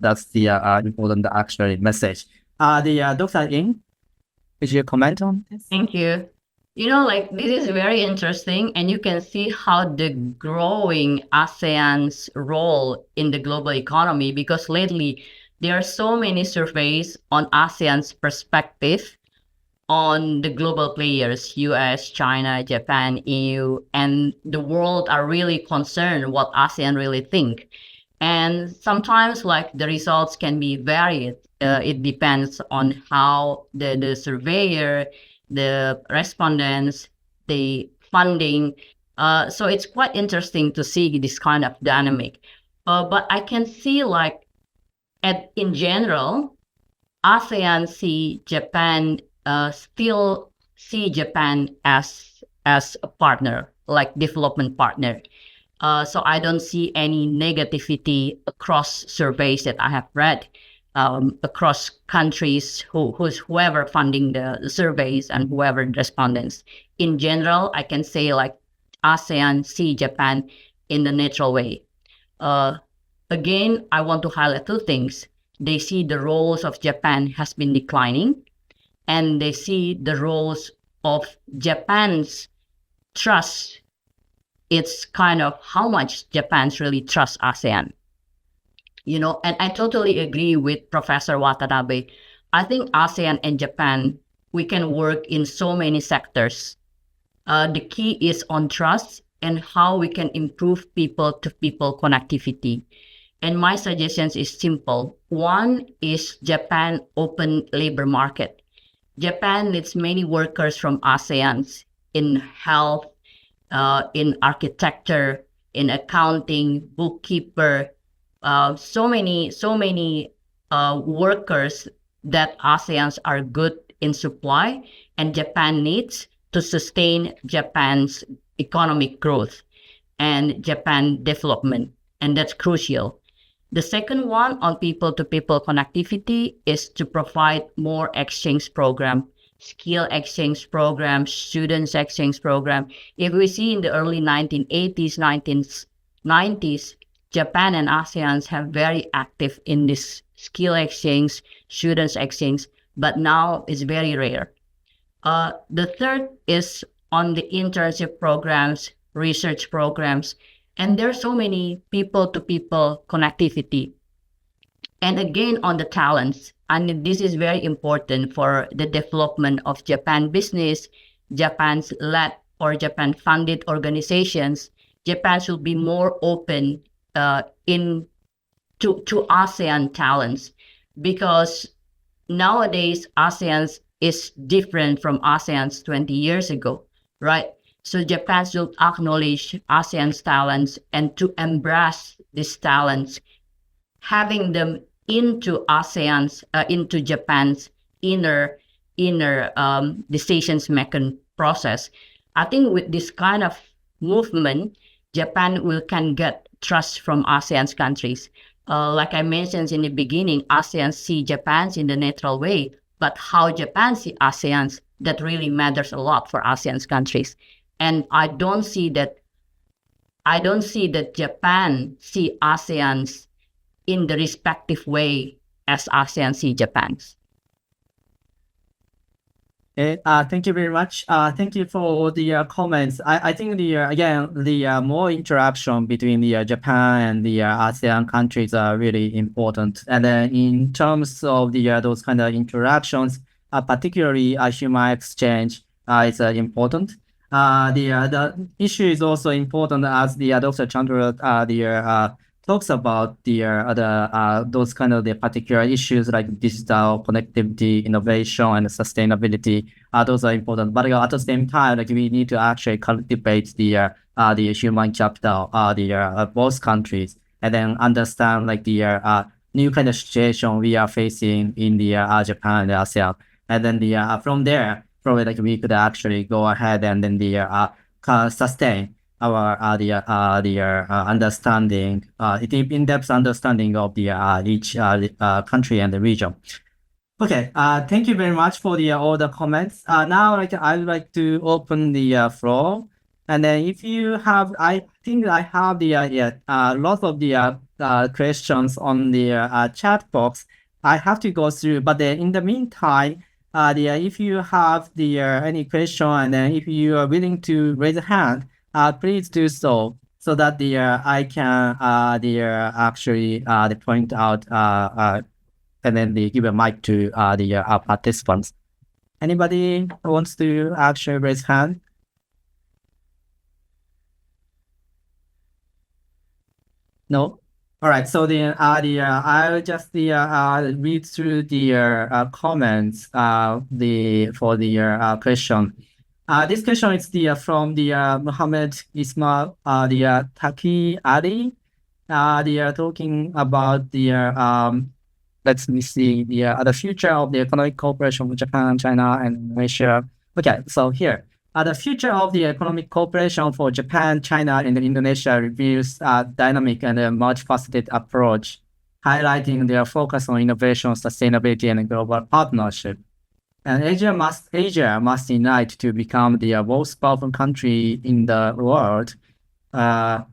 that's the important actually message. Dr. Ying, could you comment on this? Thank you. Like this is very interesting, and you can see how the growing ASEAN's role in the global economy, because lately there are so many surveys on ASEAN's perspective on the global players, US, China, Japan, EU, and the world are really concerned what ASEAN really think. And sometimes like the results can be varied. It depends on how the surveyor, the respondents, the funding. So it's quite interesting to see this kind of dynamic. But I can see like in general, ASEAN still see Japan as a partner, like development partner. So I don't see any negativity across surveys that I have read. Across countries, whoever funding the surveys and whoever respondents. In general, I can say like ASEAN see Japan in the natural way. Again, I want to highlight two things. They see the roles of Japan has been declining, and they see the roles of Japan's trust. It's kind of how much Japan's really trust ASEAN. And I totally agree with Professor Watanabe. I think ASEAN and Japan, we can work in so many sectors. The key is on trust and how we can improve people-to-people connectivity. And my suggestions is simple. One is Japan open labor market. Japan needs many workers from ASEAN in health, in architecture, in accounting, bookkeeper, so many workers that ASEANs are good in supply, and Japan needs to sustain Japan's economic growth and Japan development, and that's crucial. The second one on people-to-people connectivity is to provide more exchange program, skill exchange program, students exchange program. If we see in the early 1980s, 1990s, Japan and ASEAN have very active in this skill exchange, students exchange, but now it's very rare. The third is on the internship programs, research programs, and there's so many people-to-people connectivity. And again, on the talents, and this is very important for the development of Japan business, Japan's led or Japan-funded organizations. Japan should be more open to ASEAN talents, because nowadays ASEAN is different from ASEAN 20 years ago, right? So Japan should acknowledge ASEAN's talents and to embrace these talents, having them into into Japan's inner decisions making process. I think with this kind of movement, Japan can get trust from ASEAN's countries. Like I mentioned in the beginning, ASEAN see Japan in the natural way, but how Japan see ASEAN, that really matters a lot for ASEAN's countries. And I don't see that Japan see ASEAN in the respective way as ASEAN see Japan's. Thank you very much. Thank you for the comments. I think the more interaction between the Japan and the ASEAN countries are really important. And then in terms of those kind of interactions, particularly human exchange is important. The issue is also important as the Dr. Chandra talks about those kind of the particular issues like digital connectivity, innovation, and sustainability. Those are important, but at the same time, like we need to actually cultivate the human capital, both countries, and then understand like the new kind of situation we are facing in the Japan and ASEAN, and then from there, probably like we could actually go ahead and then sustain our understanding, in-depth understanding of the each country and the region. Okay, thank you very much for all the comments. Now, like I would like to open the floor, and then if you have, I think I have lots of the questions on the chat box. I have to go through, but in the meantime, if you have any question, and then if you are willing to raise a hand, please do so that I can actually point out and then give a mic to the participants. Anybody wants to actually raise hand? No. All right. So I'll just read through the comments for the question. This question is from Muhammad Ismail Taki Ali. They are talking about let me see the future of the economic cooperation with Japan, China, and Indonesia. Okay, so here. The future of the economic cooperation for Japan, China, and Indonesia reveals a dynamic and a multifaceted approach, highlighting their focus on innovation, sustainability, and global partnership. And Asia must unite to become the most powerful country in the world. In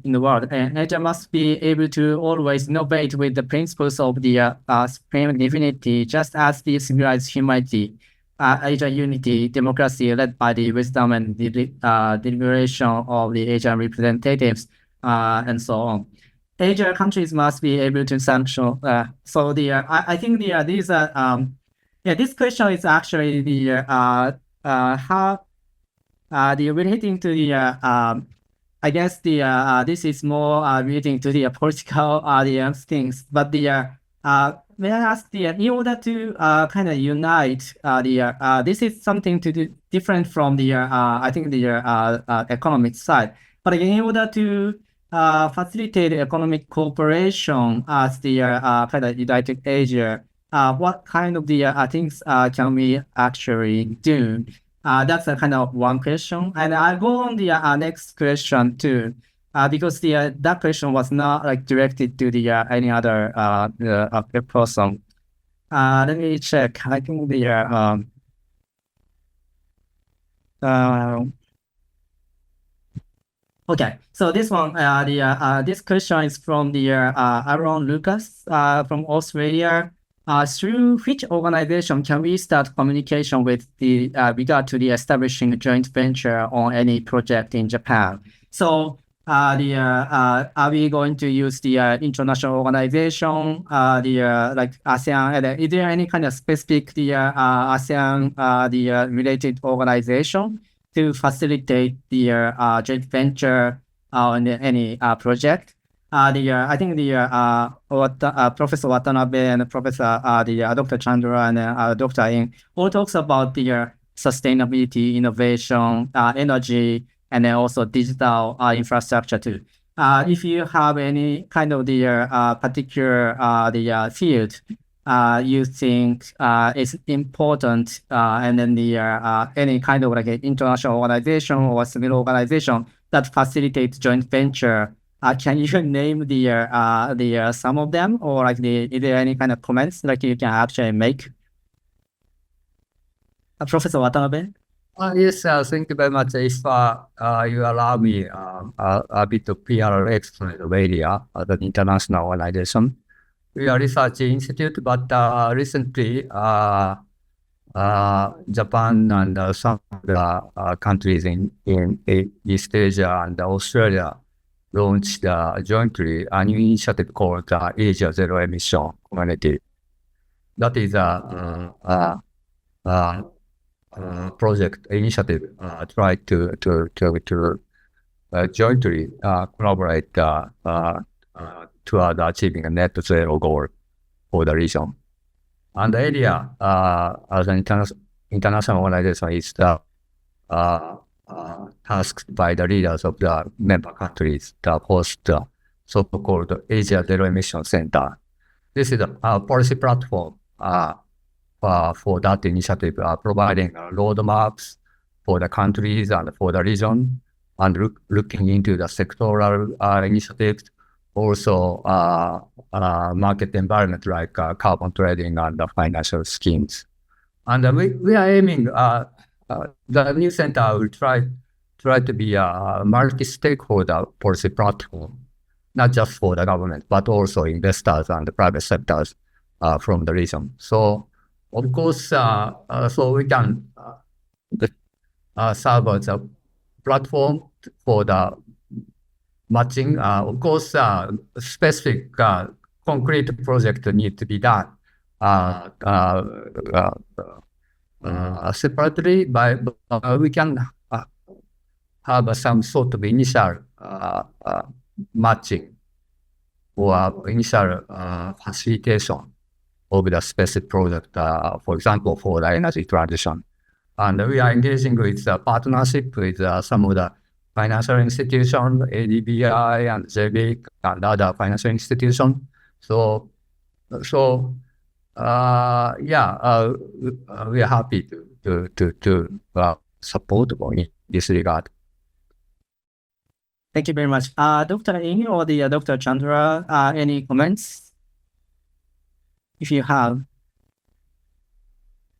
the world. And Asia must be able to always innovate with the principles of the supreme divinity, just as the civilized humanity. Asia unity, democracy led by the wisdom and the deliberation of the Asian representatives, and so on. Asia countries must be able to sanction. I think these are this question is actually how relating to the I guess this is more relating to the political things, but may I ask in order to kind of unite this is something to do different from the I think the economic side, but in order to facilitate economic cooperation as the kind of United Asia, what kind of the things can we actually do? That's a kind of one question, and I'll go on the next question too. Because that question was not like directed to the any other person. Let me check. I think okay. So this one, this question is from the Aaron Lucas from Australia. Through which organization can we start communication with the regard to the establishing a joint venture on any project in Japan? So. Are we going to use the international organization, like ASEAN? And is there any kind of specific ASEAN related organization to facilitate the joint venture on any project? I think Professor Watanabe and Professor Dr. Chandra and Dr. In all talks about the sustainability, innovation, energy, and then also digital infrastructure too. If you have any kind of the particular field you think is important, and then any kind of like an international organization or civil organization that facilitates joint venture, can you name the some of them, or like is there any kind of comments like you can actually make? Professor Watanabe? Yes, thank you very much. If you allow me a bit of PR explain the area, the international organization. We are research institute, but recently Japan and some other countries in East Asia and Australia launched jointly a new initiative called Asia Zero Emission Community. that is a project initiative try to jointly collaborate toward achieving a net zero goal for the region. And the area as an international organization is tasked by the leaders of the member countries to host the so-called Asia Zero Emission Center. This is a policy platform for that initiative, providing roadmaps for the countries and for the region, and looking into the sectoral initiatives, also market environment like carbon trading and financial schemes. And we are aiming, the new center will try to be a multi-stakeholder policy platform, not just for the government, but also investors and the private sectors from the region. So, of course, so we can serve as a platform for the matching. Of course, specific concrete project need to be done separately, but we can have some sort of initial matching or initial facilitation of the specific project, for example, for the energy transition. And we are engaging with a partnership with some of the financial institutions, ADBI and JBIC and other financial institutions. So we are happy to support in this regard. Thank you very much. Dr. Ng or the Dr. Chandra, any comments? If you have.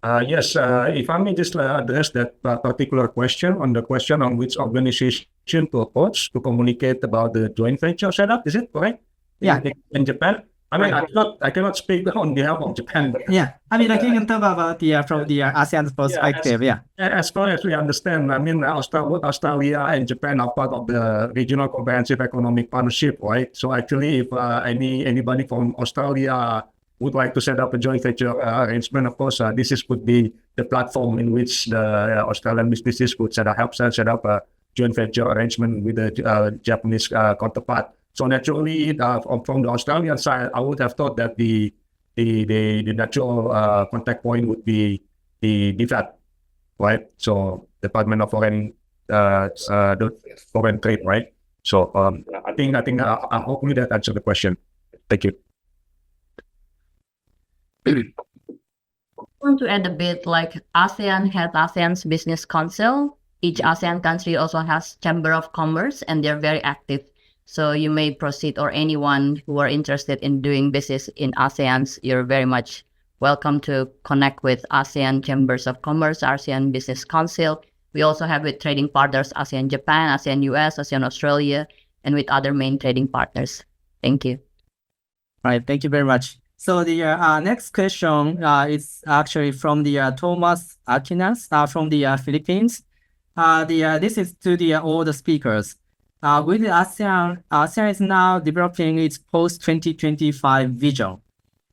Yes, if I may just address that particular question on which organization to approach to communicate about the joint venture setup, is it correct? Yeah. In Japan? I mean, I cannot speak on behalf of Japan. But yeah, I mean, you can talk about from the ASEAN's perspective. As far as we understand, I mean, Australia and Japan are part of the Regional Comprehensive Economic Partnership, right? So actually, if anybody from Australia would like to set up a joint venture arrangement, of course, this could be the platform in which the Australian businesses could help set up a joint venture arrangement with the Japanese counterpart. So naturally, from the Australian side, I would have thought that the natural contact point would be the DFAT, right? So Department of Foreign Trade, right? So I think hopefully that answered the question. Thank you. I want to add a bit, like ASEAN has ASEAN's Business Council. Each ASEAN country also has Chamber of Commerce, and they're very active. So you may proceed, or anyone who are interested in doing business in ASEAN's, you're very much welcome to connect with ASEAN Chambers of Commerce, ASEAN Business Council. We also have with trading partners, ASEAN-Japan, ASEAN-US, ASEAN-Australia, and with other main trading partners. Thank you. All right, thank you very much. So the next question is actually from the Thomas Aquinas from the Philippines. This is to all the speakers. With ASEAN is now developing its post-2025 vision.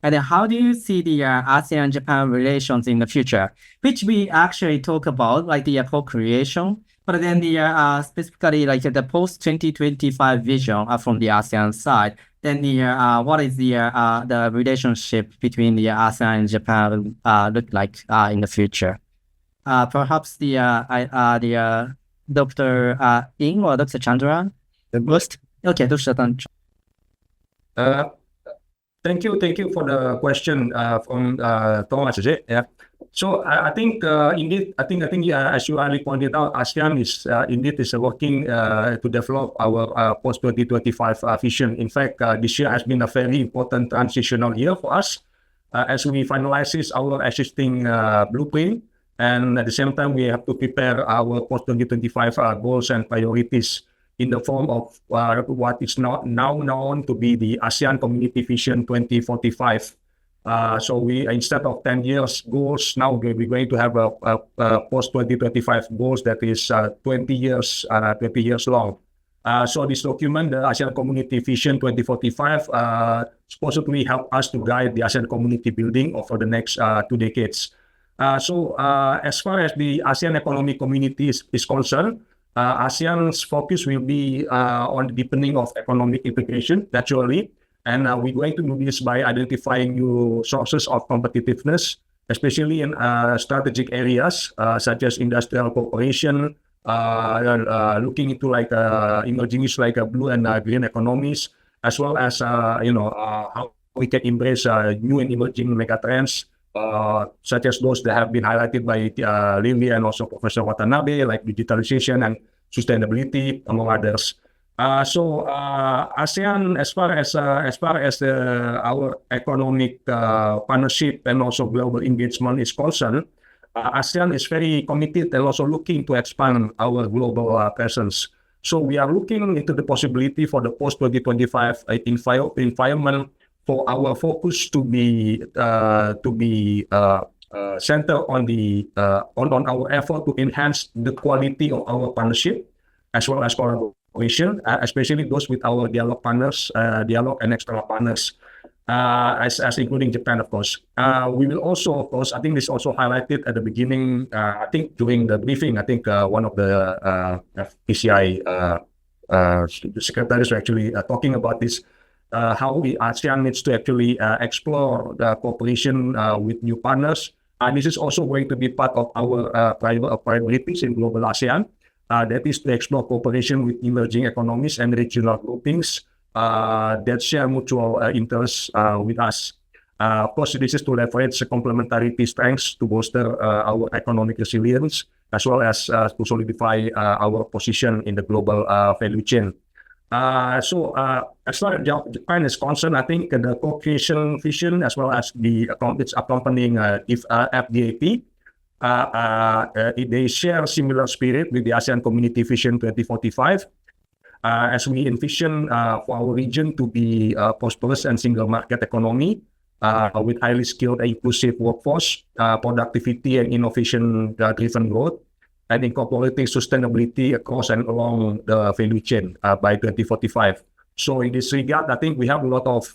And how do you see the ASEAN-Japan relations in the future? Which we actually talk about, like the co-creation, but then the specifically like the post-2025 vision from the ASEAN side. Then what is the relationship between the ASEAN and Japan look like in the future? Perhaps the Dr. Ng or Dr. Chandra? First? Okay, Dr. Chandra. Thank you for the question from Thomas. Is it? Yeah. So I think indeed, I think as you already pointed out, ASEAN is indeed working to develop our post 2025 vision. In fact, this year has been a very important transitional year for us as we finalize our existing blueprint. And at the same time, we have to prepare our post-2025 goals and priorities in the form of what is now known to be the ASEAN Community Vision 2045. So we, instead of 10 years goals, now we're going to have a post-2025 goals that is 20 years long. So this document, the ASEAN Community Vision 2045, supposedly help us to guide the ASEAN community building over the next 2 decades. So as far as the ASEAN Economic Community is concerned, ASEAN's focus will be on the deepening of economic integration, naturally. And we're going to do this by identifying new sources of competitiveness, especially in strategic areas such as industrial cooperation, looking into like emerging issues like blue and green economies, as well as how we can embrace new and emerging megatrends, such as those that have been highlighted by Lily and also Professor Watanabe, like digitalization and sustainability, among others. So ASEAN, as far as our economic partnership and also global engagement is concerned, ASEAN is very committed and also looking to expand our global presence. So we are looking into the possibility for the post-2025 environment for our focus to be centered on our effort to enhance the quality of our partnership as well as collaboration, especially those with our dialogue partners, dialogue and external partners, as including Japan, of course. We will also, of course, I think this also highlighted at the beginning, I think during the briefing, I think one of the FPCI secretaries were actually talking about this, how ASEAN needs to actually explore the cooperation with new partners. And this is also going to be part of our priorities in global ASEAN. That is to explore cooperation with emerging economies and regional groupings that share mutual interests with us. Of course, this is to leverage complementarity strengths to bolster our economic resilience, as well as to solidify our position in the global value chain. So as far as Japan is concerned, I think the co-creation vision, as well as its accompanying FDAP, they share similar spirit with the ASEAN Community Vision 2045, as we envision for our region to be a prosperous and single market economy with highly skilled and inclusive workforce, productivity and innovation-driven growth, and incorporating sustainability across and along the value chain by 2045. So in this regard, I think we have a lot of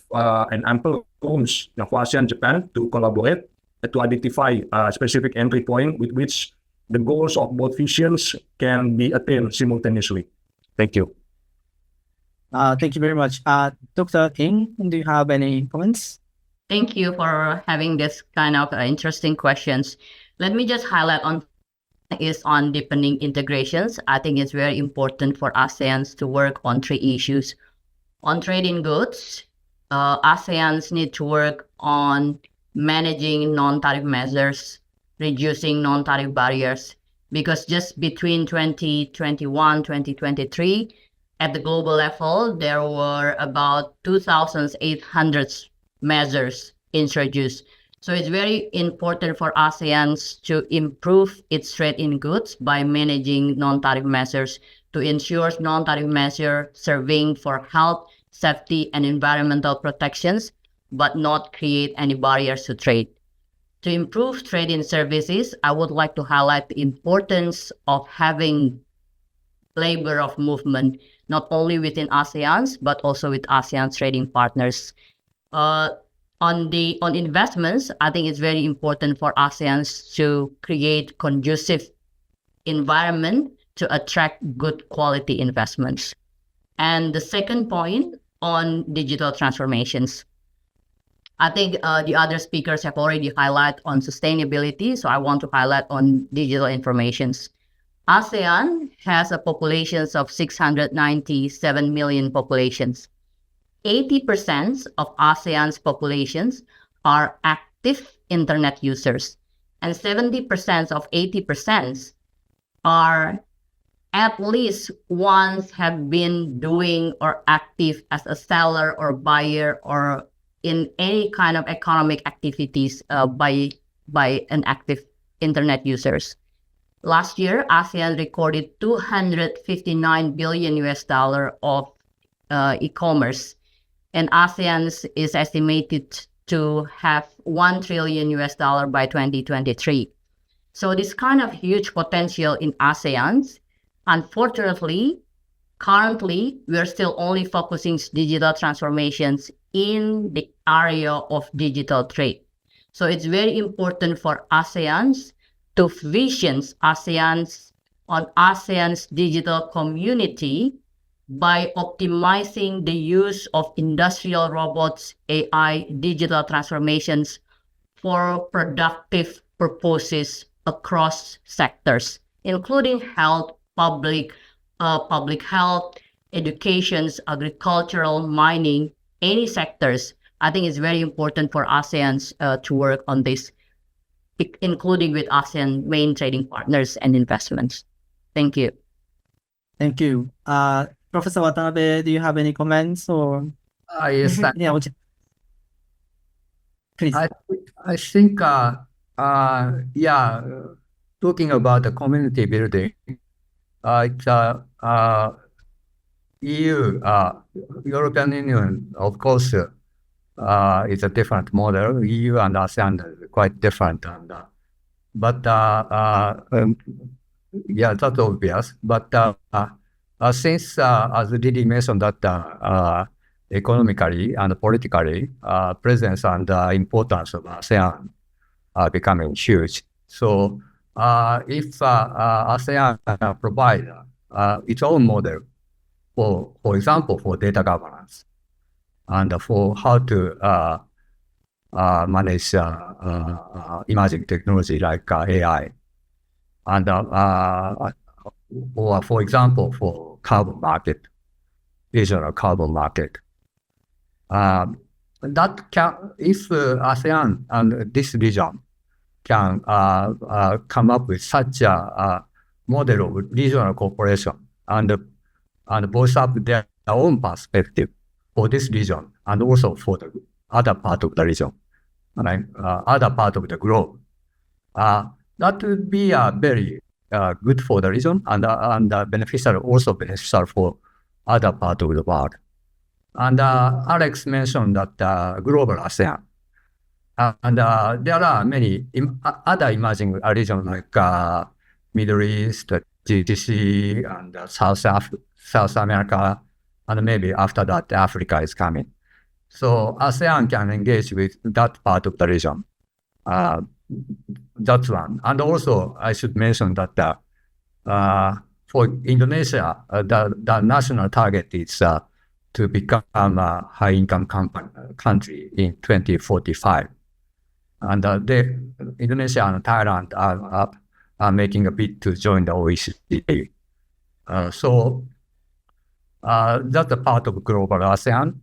and ample rooms for ASEAN and Japan to collaborate to identify a specific entry point with which the goals of both visions can be attained simultaneously. Thank you. Thank you very much. Dr. King, do you have any comments? Thank you for having this kind of interesting questions. Let me just highlight on deepening integrations. I think it's very important for ASEANs to work on 3 issues. On trade in goods, ASEANs need to work on managing non-tariff measures, reducing non-tariff barriers, because just between 2021, 2023, at the global level, there were about 2,800 measures introduced. So it's very important for ASEANs to improve its trade in goods by managing non-tariff measures to ensure non-tariff measures serving for health, safety, and environmental protections, but not create any barriers to trade. To improve trade in services, I would like to highlight the importance of having labor of movement, not only within ASEANs, but also with ASEAN trading partners. On investments, I think it's very important for ASEANs to create conducive environment to attract good quality investments. And the second point on digital transformations. I think the other speakers have already highlighted on sustainability, so I want to highlight on digital informations. ASEAN has a population of 697 million populations. 80% of ASEAN's populations are active internet users, and 70% of 80% are at least once have been doing or active as a seller or buyer or in any kind of economic activities by an active internet users. Last year, ASEAN recorded $259 billion of e-commerce, and ASEAN is estimated to have $1 trillion by 2023. So this kind of huge potential in ASEAN, unfortunately, Currently, we are still only focusing digital transformations in the area of digital trade. So it's very important for ASEAN's to vision ASEAN's digital community by optimizing the use of industrial robots, AI, digital transformations for productive purposes across sectors, including health, public health, educations, agricultural, mining, any sectors. I think it's very important for ASEAN to work on this, including with ASEAN main trading partners and investments. Thank you. Thank you. Professor Watanabe, do you have any comments or? Yes, Yeah, please. I think, talking about the community building, it's EU, European Union, of course, is a different model. EU and ASEAN are quite different, but that's obvious. But since, as Didi mentioned, that economically and politically, presence and importance of ASEAN are becoming huge. So if ASEAN provide its own model, for example, for data governance and for how to manage emerging technology like AI, and or for example, for carbon market, regional carbon market. That can, if ASEAN and this region can come up with such a model of regional cooperation and both up their own perspective for this region and also for the other part of the region, right? Other part of the globe, that would be very good for the region and beneficial for other part of the world. And Alex mentioned that global ASEAN. And there are many other emerging regions like Middle East, GCC, and South America, and maybe after that, Africa is coming. So ASEAN can engage with that part of the region. That's one. And also, I should mention that for Indonesia, the national target is to become a high-income country in 2045. And Indonesia and Thailand are making a bid to join the OECD. So that's a part of global ASEAN.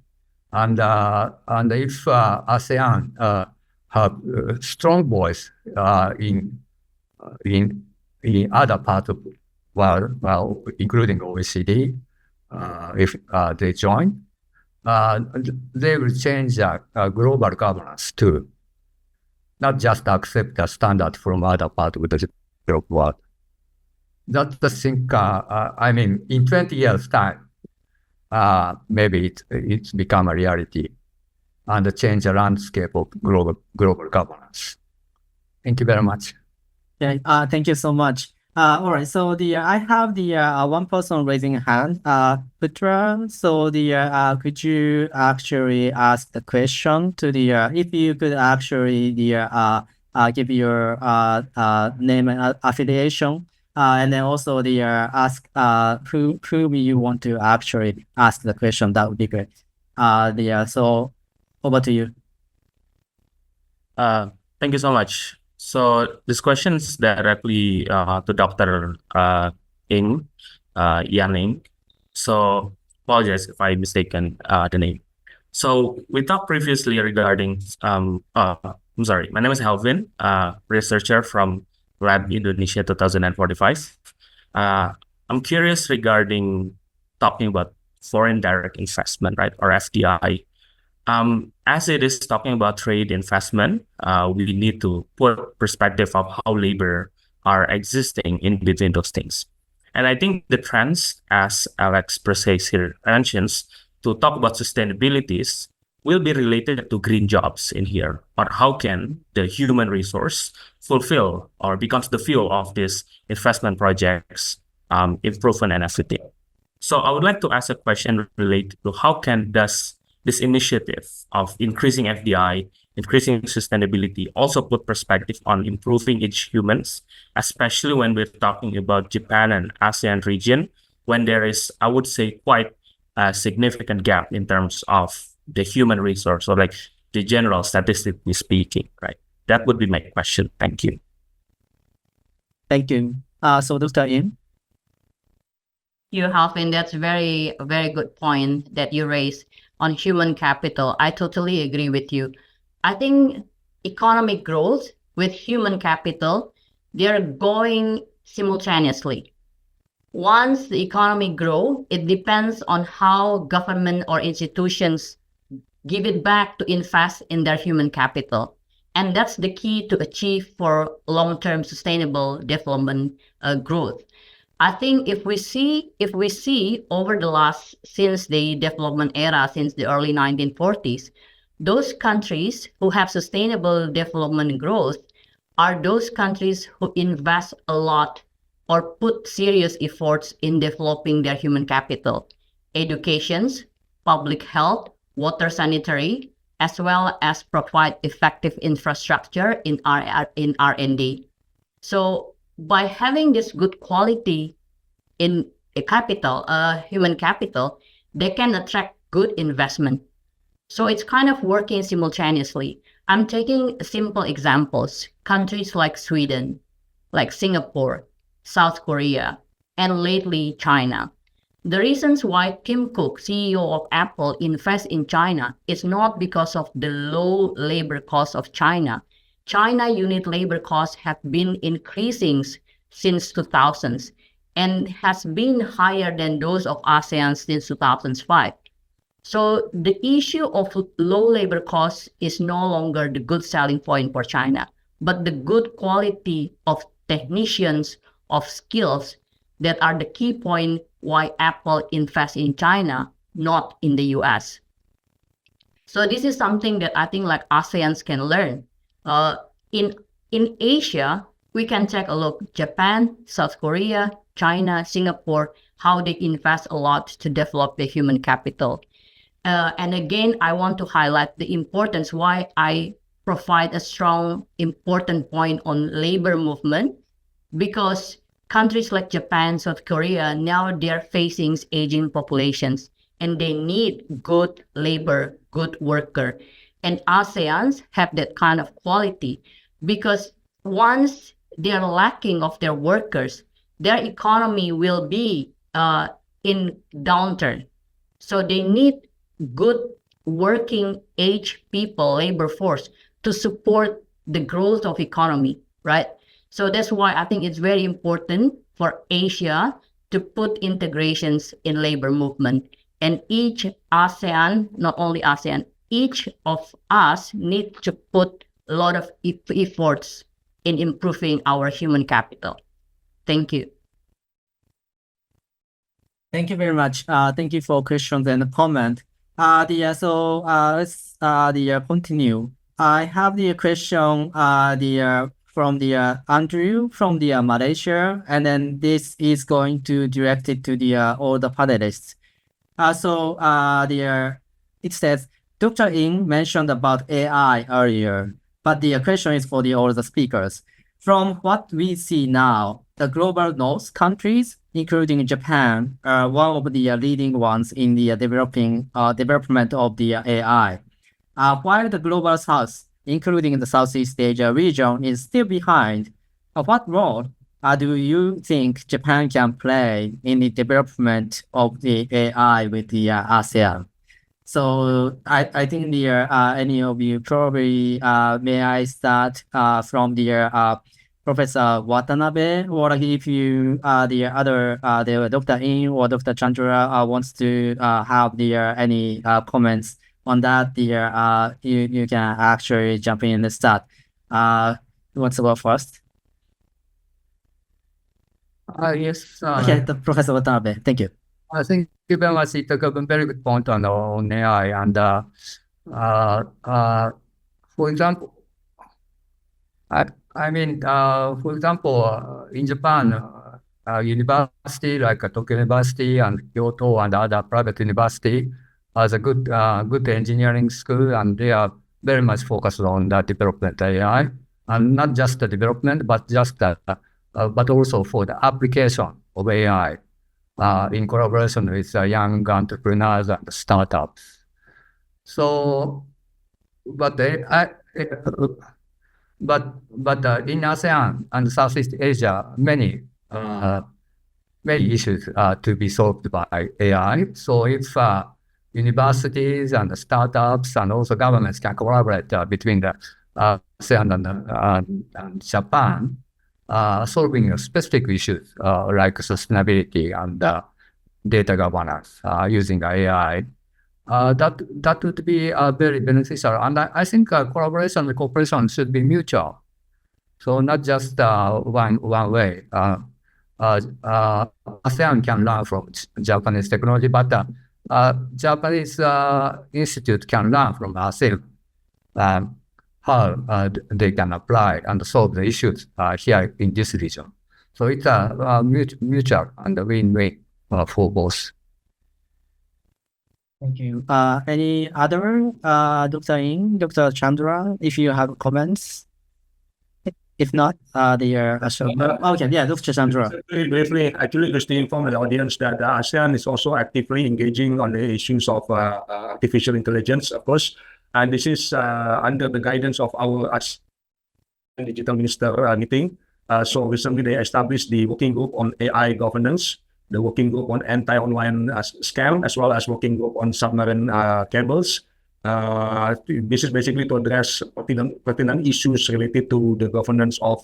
And if ASEAN have strong voice in other parts of the world, well, including OECD, if they join, they will change global governance too, not just accept the standard from other parts of the developed world. That's the thing. I mean, in 20 years' time, maybe it's become a reality and change the landscape of global governance. Thank you very much. Yeah, thank you so much. All right, so I have one person raising a hand, Putra. So could you actually ask the question to if you could actually give your name and affiliation, and then also ask who you want to actually ask the question, that would be great. So over to you. Thank you so much. So this question is directly to Dr. Ing, Yan. So apologize if I mistaken the name. So we talked previously regarding, I'm sorry, my name is Helvin, researcher from Lab Indonesia 2045. I'm curious regarding talking about foreign direct investment, right, or FDI. As it is talking about trade investment, we need to put perspective of how labor are existing in between those things. And I think the trends, as Alex Preces here mentions, to talk about sustainabilities will be related to green jobs in here, or how can the human resource fulfill or becomes the fuel of these investment projects, improvement and everything. So I would like to ask a question related to how can does this initiative of increasing FDI, increasing sustainability, also put perspective on improving each humans, especially when we're talking about Japan and ASEAN region, when there is, I would say, quite a significant gap in terms of the human resource, or like the general statistically speaking, right? That would be my question. Thank you. Thank you. So Dr. In? You, Halfin, that's a very good point that you raised on human capital. I totally agree with you. I think economic growth with human capital, they're going simultaneously. Once the economy grow, it depends on how government or institutions give it back to invest in their human capital. And that's the key to achieve for long-term sustainable development growth. I think if we see over the last, since the development era, since the early 1940s, those countries who have sustainable development growth are those countries who invest a lot or put serious efforts in developing their human capital, educations, public health, water sanitary, as well as provide effective infrastructure in R&D. So by having this good quality in a capital, human capital, they can attract good investment. So it's kind of working simultaneously. I'm taking simple examples, countries like Sweden, like Singapore, South Korea, and lately China. The reasons why Tim Cook, CEO of Apple, invests in China is not because of the low labor cost of China. China unit labor costs have been increasing since 2000s and has been higher than those of ASEAN since 2005. So the issue of low labor costs is no longer the good selling point for China, but the good quality of technicians, of skills that are the key point why Apple invests in China, not in the US. So this is something that I think like ASEANs can learn. In Asia, we can take a look, Japan, South Korea, China, Singapore, how they invest a lot to develop the human capital. And again, I want to highlight the importance why I provide a strong, important point on labor movement, because countries like Japan, South Korea, now they're facing aging populations and they need good labor, good worker. And ASEANs have that kind of quality because once they're lacking of their workers, their economy will be in downturn. So they need good working age people, labor force to support the growth of economy, right? So that's why I think it's very important for Asia to put integrations in labor movement. And each ASEAN, not only ASEAN, each of us need to put a lot of efforts in improving our human capital. Thank you. Thank you very much. Thank you for questions and comment. Let's continue. I have the question from Andrew from Malaysia, and then this is going to direct it to all the panelists. It says, Dr. Ng mentioned about AI earlier, but the question is for all the speakers. From what we see now, the global North countries, including Japan, are one of the leading ones in the development of the AI. While the global South, including the Southeast Asia region, is still behind, what role do you think Japan can play in the development of the AI with the ASEAN? So I think any of you probably, may I start from Professor Watanabe, or if you the Dr. In or Dr. Chandra wants to have any comments on that, you can actually jump in and start. Who wants to go first? Yes. Okay, Professor Watanabe, thank you. Thank you very much. It's a very good point on AI. And for example, for example, in Japan, university like Tokyo University and Kyoto and other private university as a good engineering school, and they are very much focused on the development of AI, and not just the development, but but also for the application of AI in collaboration with young entrepreneurs and startups. So, but in ASEAN and Southeast Asia, many issues to be solved by AI. So if universities and startups and also governments can collaborate between the ASEAN and Japan, solving specific issues like sustainability and data governance using AI, that would be very beneficial. And I think collaboration and cooperation should be mutual. So not just one way. ASEAN can learn from Japanese technology, but Japanese institute can learn from ASEAN how they can apply and solve the issues here in this region. So it's a mutual and a win-win for both. Thank you. Any other, Dr. Ng, Dr. Chandra, if you have comments? If not, okay, yeah, Dr. Chandra. Very briefly, actually, just to inform the audience that ASEAN is also actively engaging on the issues of artificial intelligence, of course. And this is under the guidance of our ASEAN Digital Minister meeting. So recently they established the working group on AI governance, the working group on anti-online scam, as well as working group on submarine cables. This is basically to address pertinent issues related to the governance of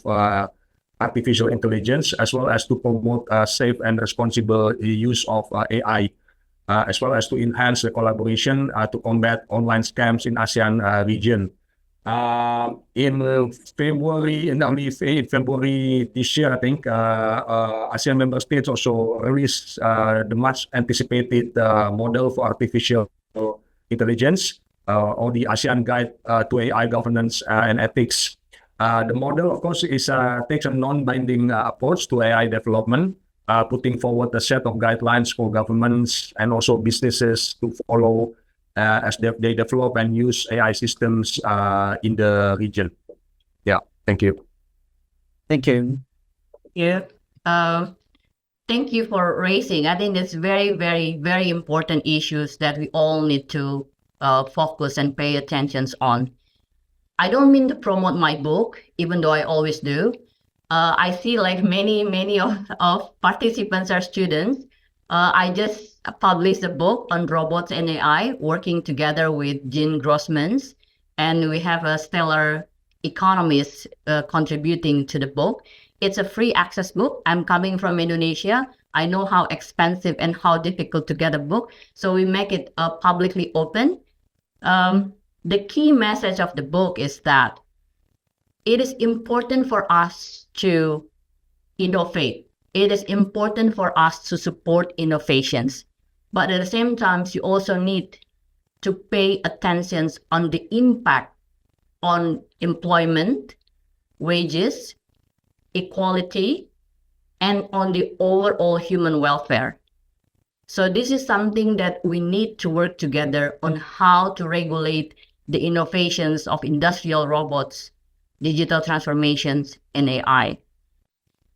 artificial intelligence, as well as to promote safe and responsible use of AI, as well as to enhance the collaboration to combat online scams in ASEAN region. In February this year, I think ASEAN member states also released the much anticipated model for artificial intelligence, or the ASEAN Guide to AI Governance and Ethics. The model, of course, takes a non-binding approach to AI development, putting forward a set of guidelines for governments and also businesses to follow as they develop and use AI systems in the region. Yeah, thank you. Thank you. Yeah. Thank you for raising. I think it's very, very, very important issues that we all need to focus and pay attention on. I don't mean to promote my book, even though I always do. I see like many of participants are students. I just published a book on robots and AI, working together with Jean Grossmans, and we have a stellar economist contributing to the book. It's a free access book. I'm coming from Indonesia. I know how expensive and how difficult to get a book, so we make it publicly open. The key message of the book is that it is important for us to innovate. It is important for us to support innovations. But at the same time, you also need to pay attention on the impact on employment, wages, equality, and on the overall human welfare. So this is something that we need to work together on how to regulate the innovations of industrial robots, digital transformations, and AI.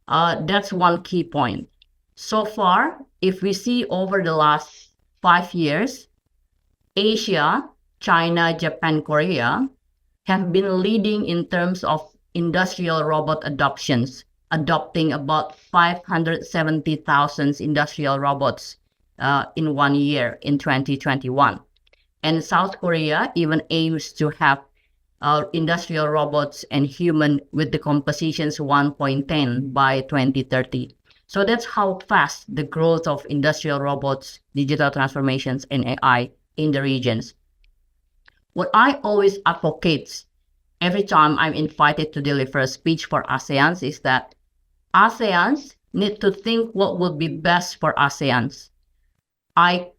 That's one key point. So far, if we see over the last 5 years, Asia, China, Japan, Korea have been leading in terms of industrial robot adoptions, adopting about 570,000 industrial robots in 1 year in 2021. And South Korea even aims to have industrial robots and human with the compositions 1.10 by 2030. So that's how fast the growth of industrial robots, digital transformations, and AI in the regions. What I always advocate every time I'm invited to deliver a speech for ASEAN is that ASEANs need to think what would be best for ASEANs. I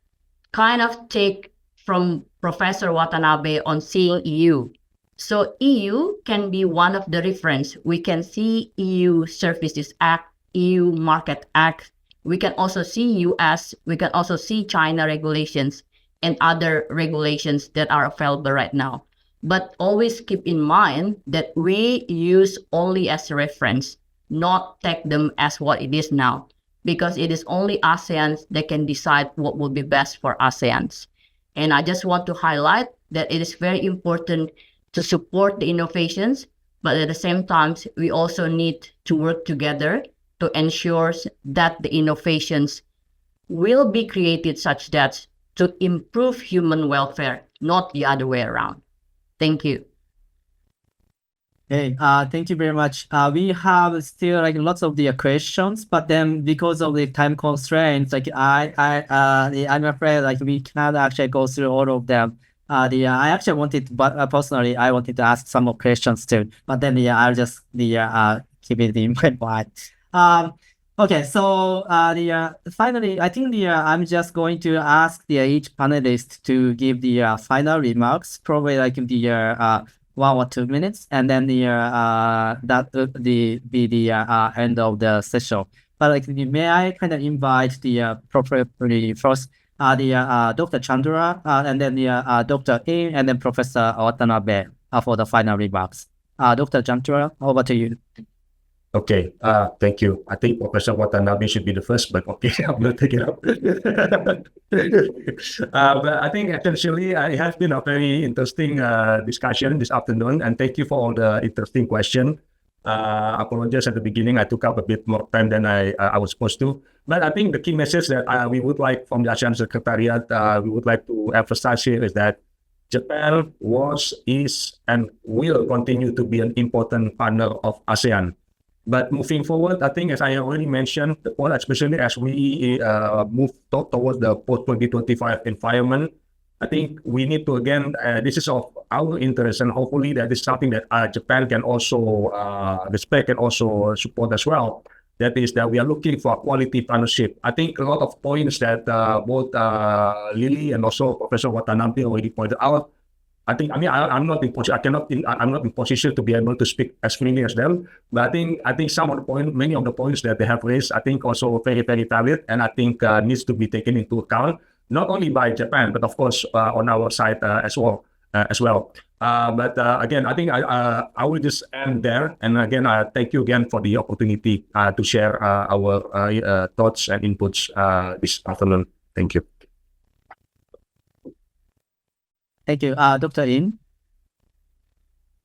kind of take from Professor Watanabe on seeing EU. So EU can be one of the reference. We can see EU Services Act, EU Market Act. We can also see US, we can also see China regulations and other regulations that are available right now. But always keep in mind that we use only as a reference, not take them as what it is now, because it is only ASEAN that can decide what will be best for ASEAN. And I just want to highlight that it is very important to support the innovations, but at the same time, we also need to work together to ensure that the innovations will be created such that to improve human welfare, not the other way around. Thank you. Hey, thank you very much. We have still like lots of the questions, but then because of the time constraints, like I'm afraid like we cannot actually go through all of them. I actually wanted, but personally, I wanted to ask some more questions too. But then I'll just keep it in my mind. Okay, so finally, I think I'm just going to ask each panelist to give the final remarks, probably like 1 or 2 minutes, and then that will be the end of the session. But like, may I kind of invite the properly first Dr. Chandra, and then Dr. In, and then Professor Watanabe for the final remarks. Dr. Chandra, over to you. Okay, thank you. I think Professor Watanabe should be the first, but okay, I'm going to take it up. But I think essentially it has been a very interesting discussion this afternoon, and thank you for all the interesting questions. Apologize at the beginning, I took up a bit more time than I was supposed to. But I think the key message that we would like from the ASEAN Secretariat, we would like to emphasize here is that Japan was, is, and will continue to be an important partner of ASEAN. But moving forward, I think as I already mentioned, especially as we move towards the post-2025 environment, I think we need to, again, this is of our interest, and hopefully that is something that Japan can also respect and also support as well. That is that we are looking for a quality partnership. I think a lot of points that both Lily and also Professor Watanabe already pointed out. I'm not in position to be able to speak as freely as them. But I think many of the points that they have raised, I think also very, very valid, and I think needs to be taken into account, not only by Japan, but of course on our side as well. But again, I think I will just end there. And again, thank you again for the opportunity to share our thoughts and inputs this afternoon. Thank you. Thank you. Dr. In?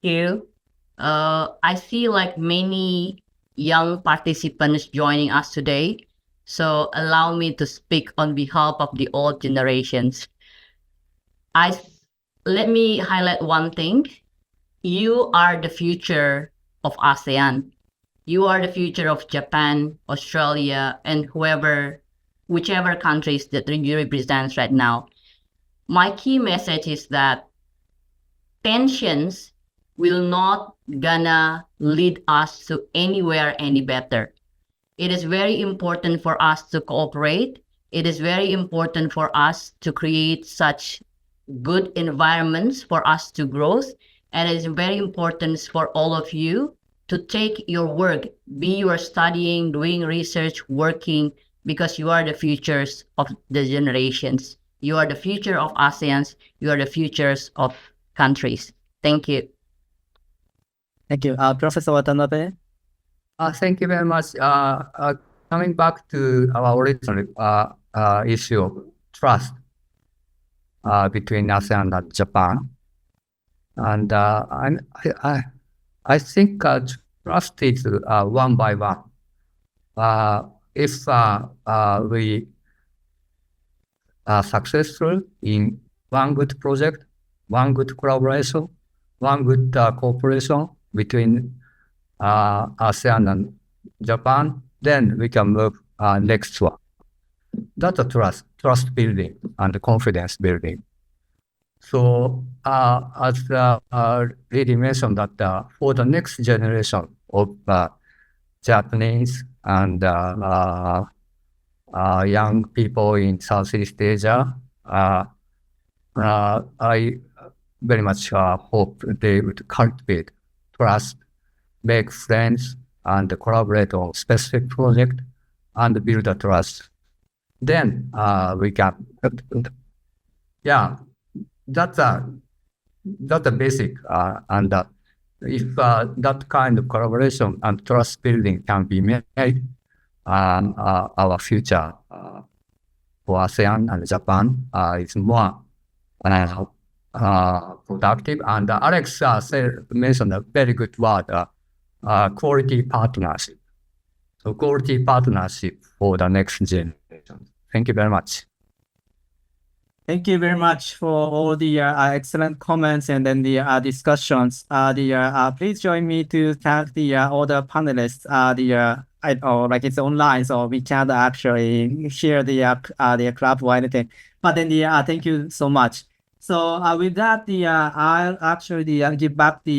Thank you. I see like many young participants joining us today. So allow me to speak on behalf of the old generations. Let me highlight one thing. You are the future of ASEAN. You are the future of Japan, Australia, and whichever countries that you represent right now. My key message is that tensions will not gonna lead us to anywhere any better. It is very important for us to cooperate. It is very important for us to create such good environments for us to grow. And it is very important for all of you to take your work, be you are studying, doing research, working, because you are the futures of the generations. You are the future of ASEAN. You are the futures of countries. Thank you. Thank you. Professor Watanabe? Thank you very much. Coming back to our original issue of trust between ASEAN and Japan, and I think trust is one by one. If we are successful in one good project, one good collaboration, one good cooperation between ASEAN and Japan, then we can move next one. That's a trust building and confidence building. So as Lily mentioned that for the next generation of Japanese and young people in Southeast Asia, I very much hope they would cultivate trust, make friends, and collaborate on specific project and build a trust. Then we can, that's a basic. And if that kind of collaboration and trust building can be made, our future for ASEAN and Japan is more productive. And Alex mentioned a very good word, quality partnership. So quality partnership for the next generation. Thank you very much. Thank you very much for all the excellent comments and then the discussions. Please join me to thank the all the panelists. I know like it's online, so we can't actually hear the clap or anything. But then thank you so much. So with that, I'll actually give back to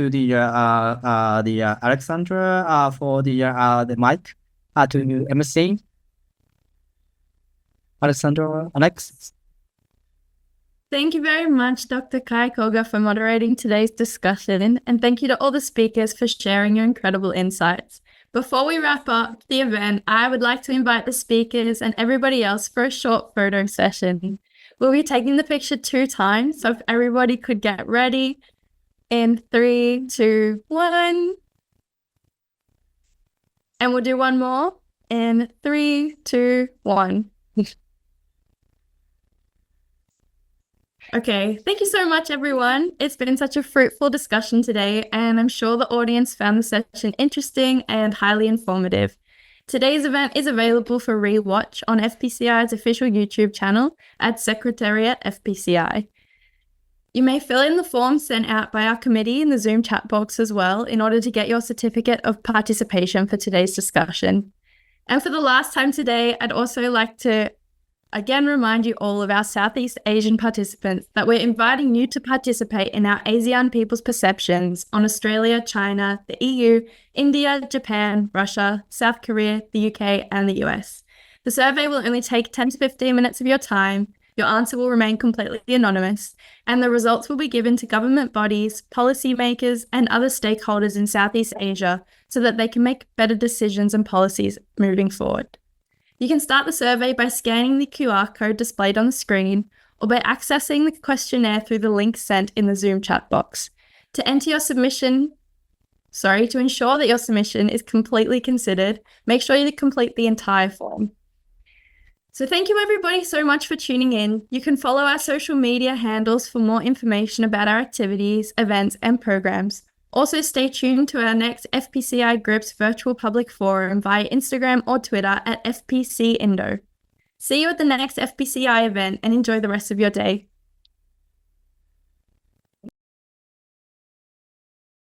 the Alexandra for the mic to MC. Alexandra, Alex. Thank you very much, Dr. Kai Koga, for moderating today's discussion, and thank you to all the speakers for sharing your incredible insights. Before we wrap up the event, I would like to invite the speakers and everybody else for a short photo session. We'll be taking the picture 2 times, so if everybody could get ready in 3, 2, 1. And we'll do one more in 3, 2, 1. Okay, thank you so much, everyone. It's been such a fruitful discussion today, and I'm sure the audience found the session interesting and highly informative. Today's event is available for rewatch on FPCI's official YouTube channel at Secretariat FPCI. You may fill in the form sent out by our committee in the Zoom chat box as well in order to get your certificate of participation for today's discussion. And for the last time today, I'd also like to again remind you all of our Southeast Asian participants that we're inviting you to participate in our ASEAN People's Perceptions on Australia, China, the EU, India, Japan, Russia, South Korea, the UK, and the US. The survey will only take 10 to 15 minutes of your time. Your answer will remain completely anonymous, and the results will be given to government bodies, policymakers, and other stakeholders in Southeast Asia so that they can make better decisions and policies moving forward. You can start the survey by scanning the QR code displayed on the screen or by accessing the questionnaire through the link sent in the Zoom chat box. To ensure that your submission is completely considered, make sure you complete the entire form. So thank you everybody so much for tuning in. You can follow our social media handles for more information about our activities, events, and programs. Also, stay tuned to our next FPCI-GRIPS Virtual Public Forum via Instagram or Twitter at FPC Indo. See you at the next FPCI event and enjoy the rest of your day.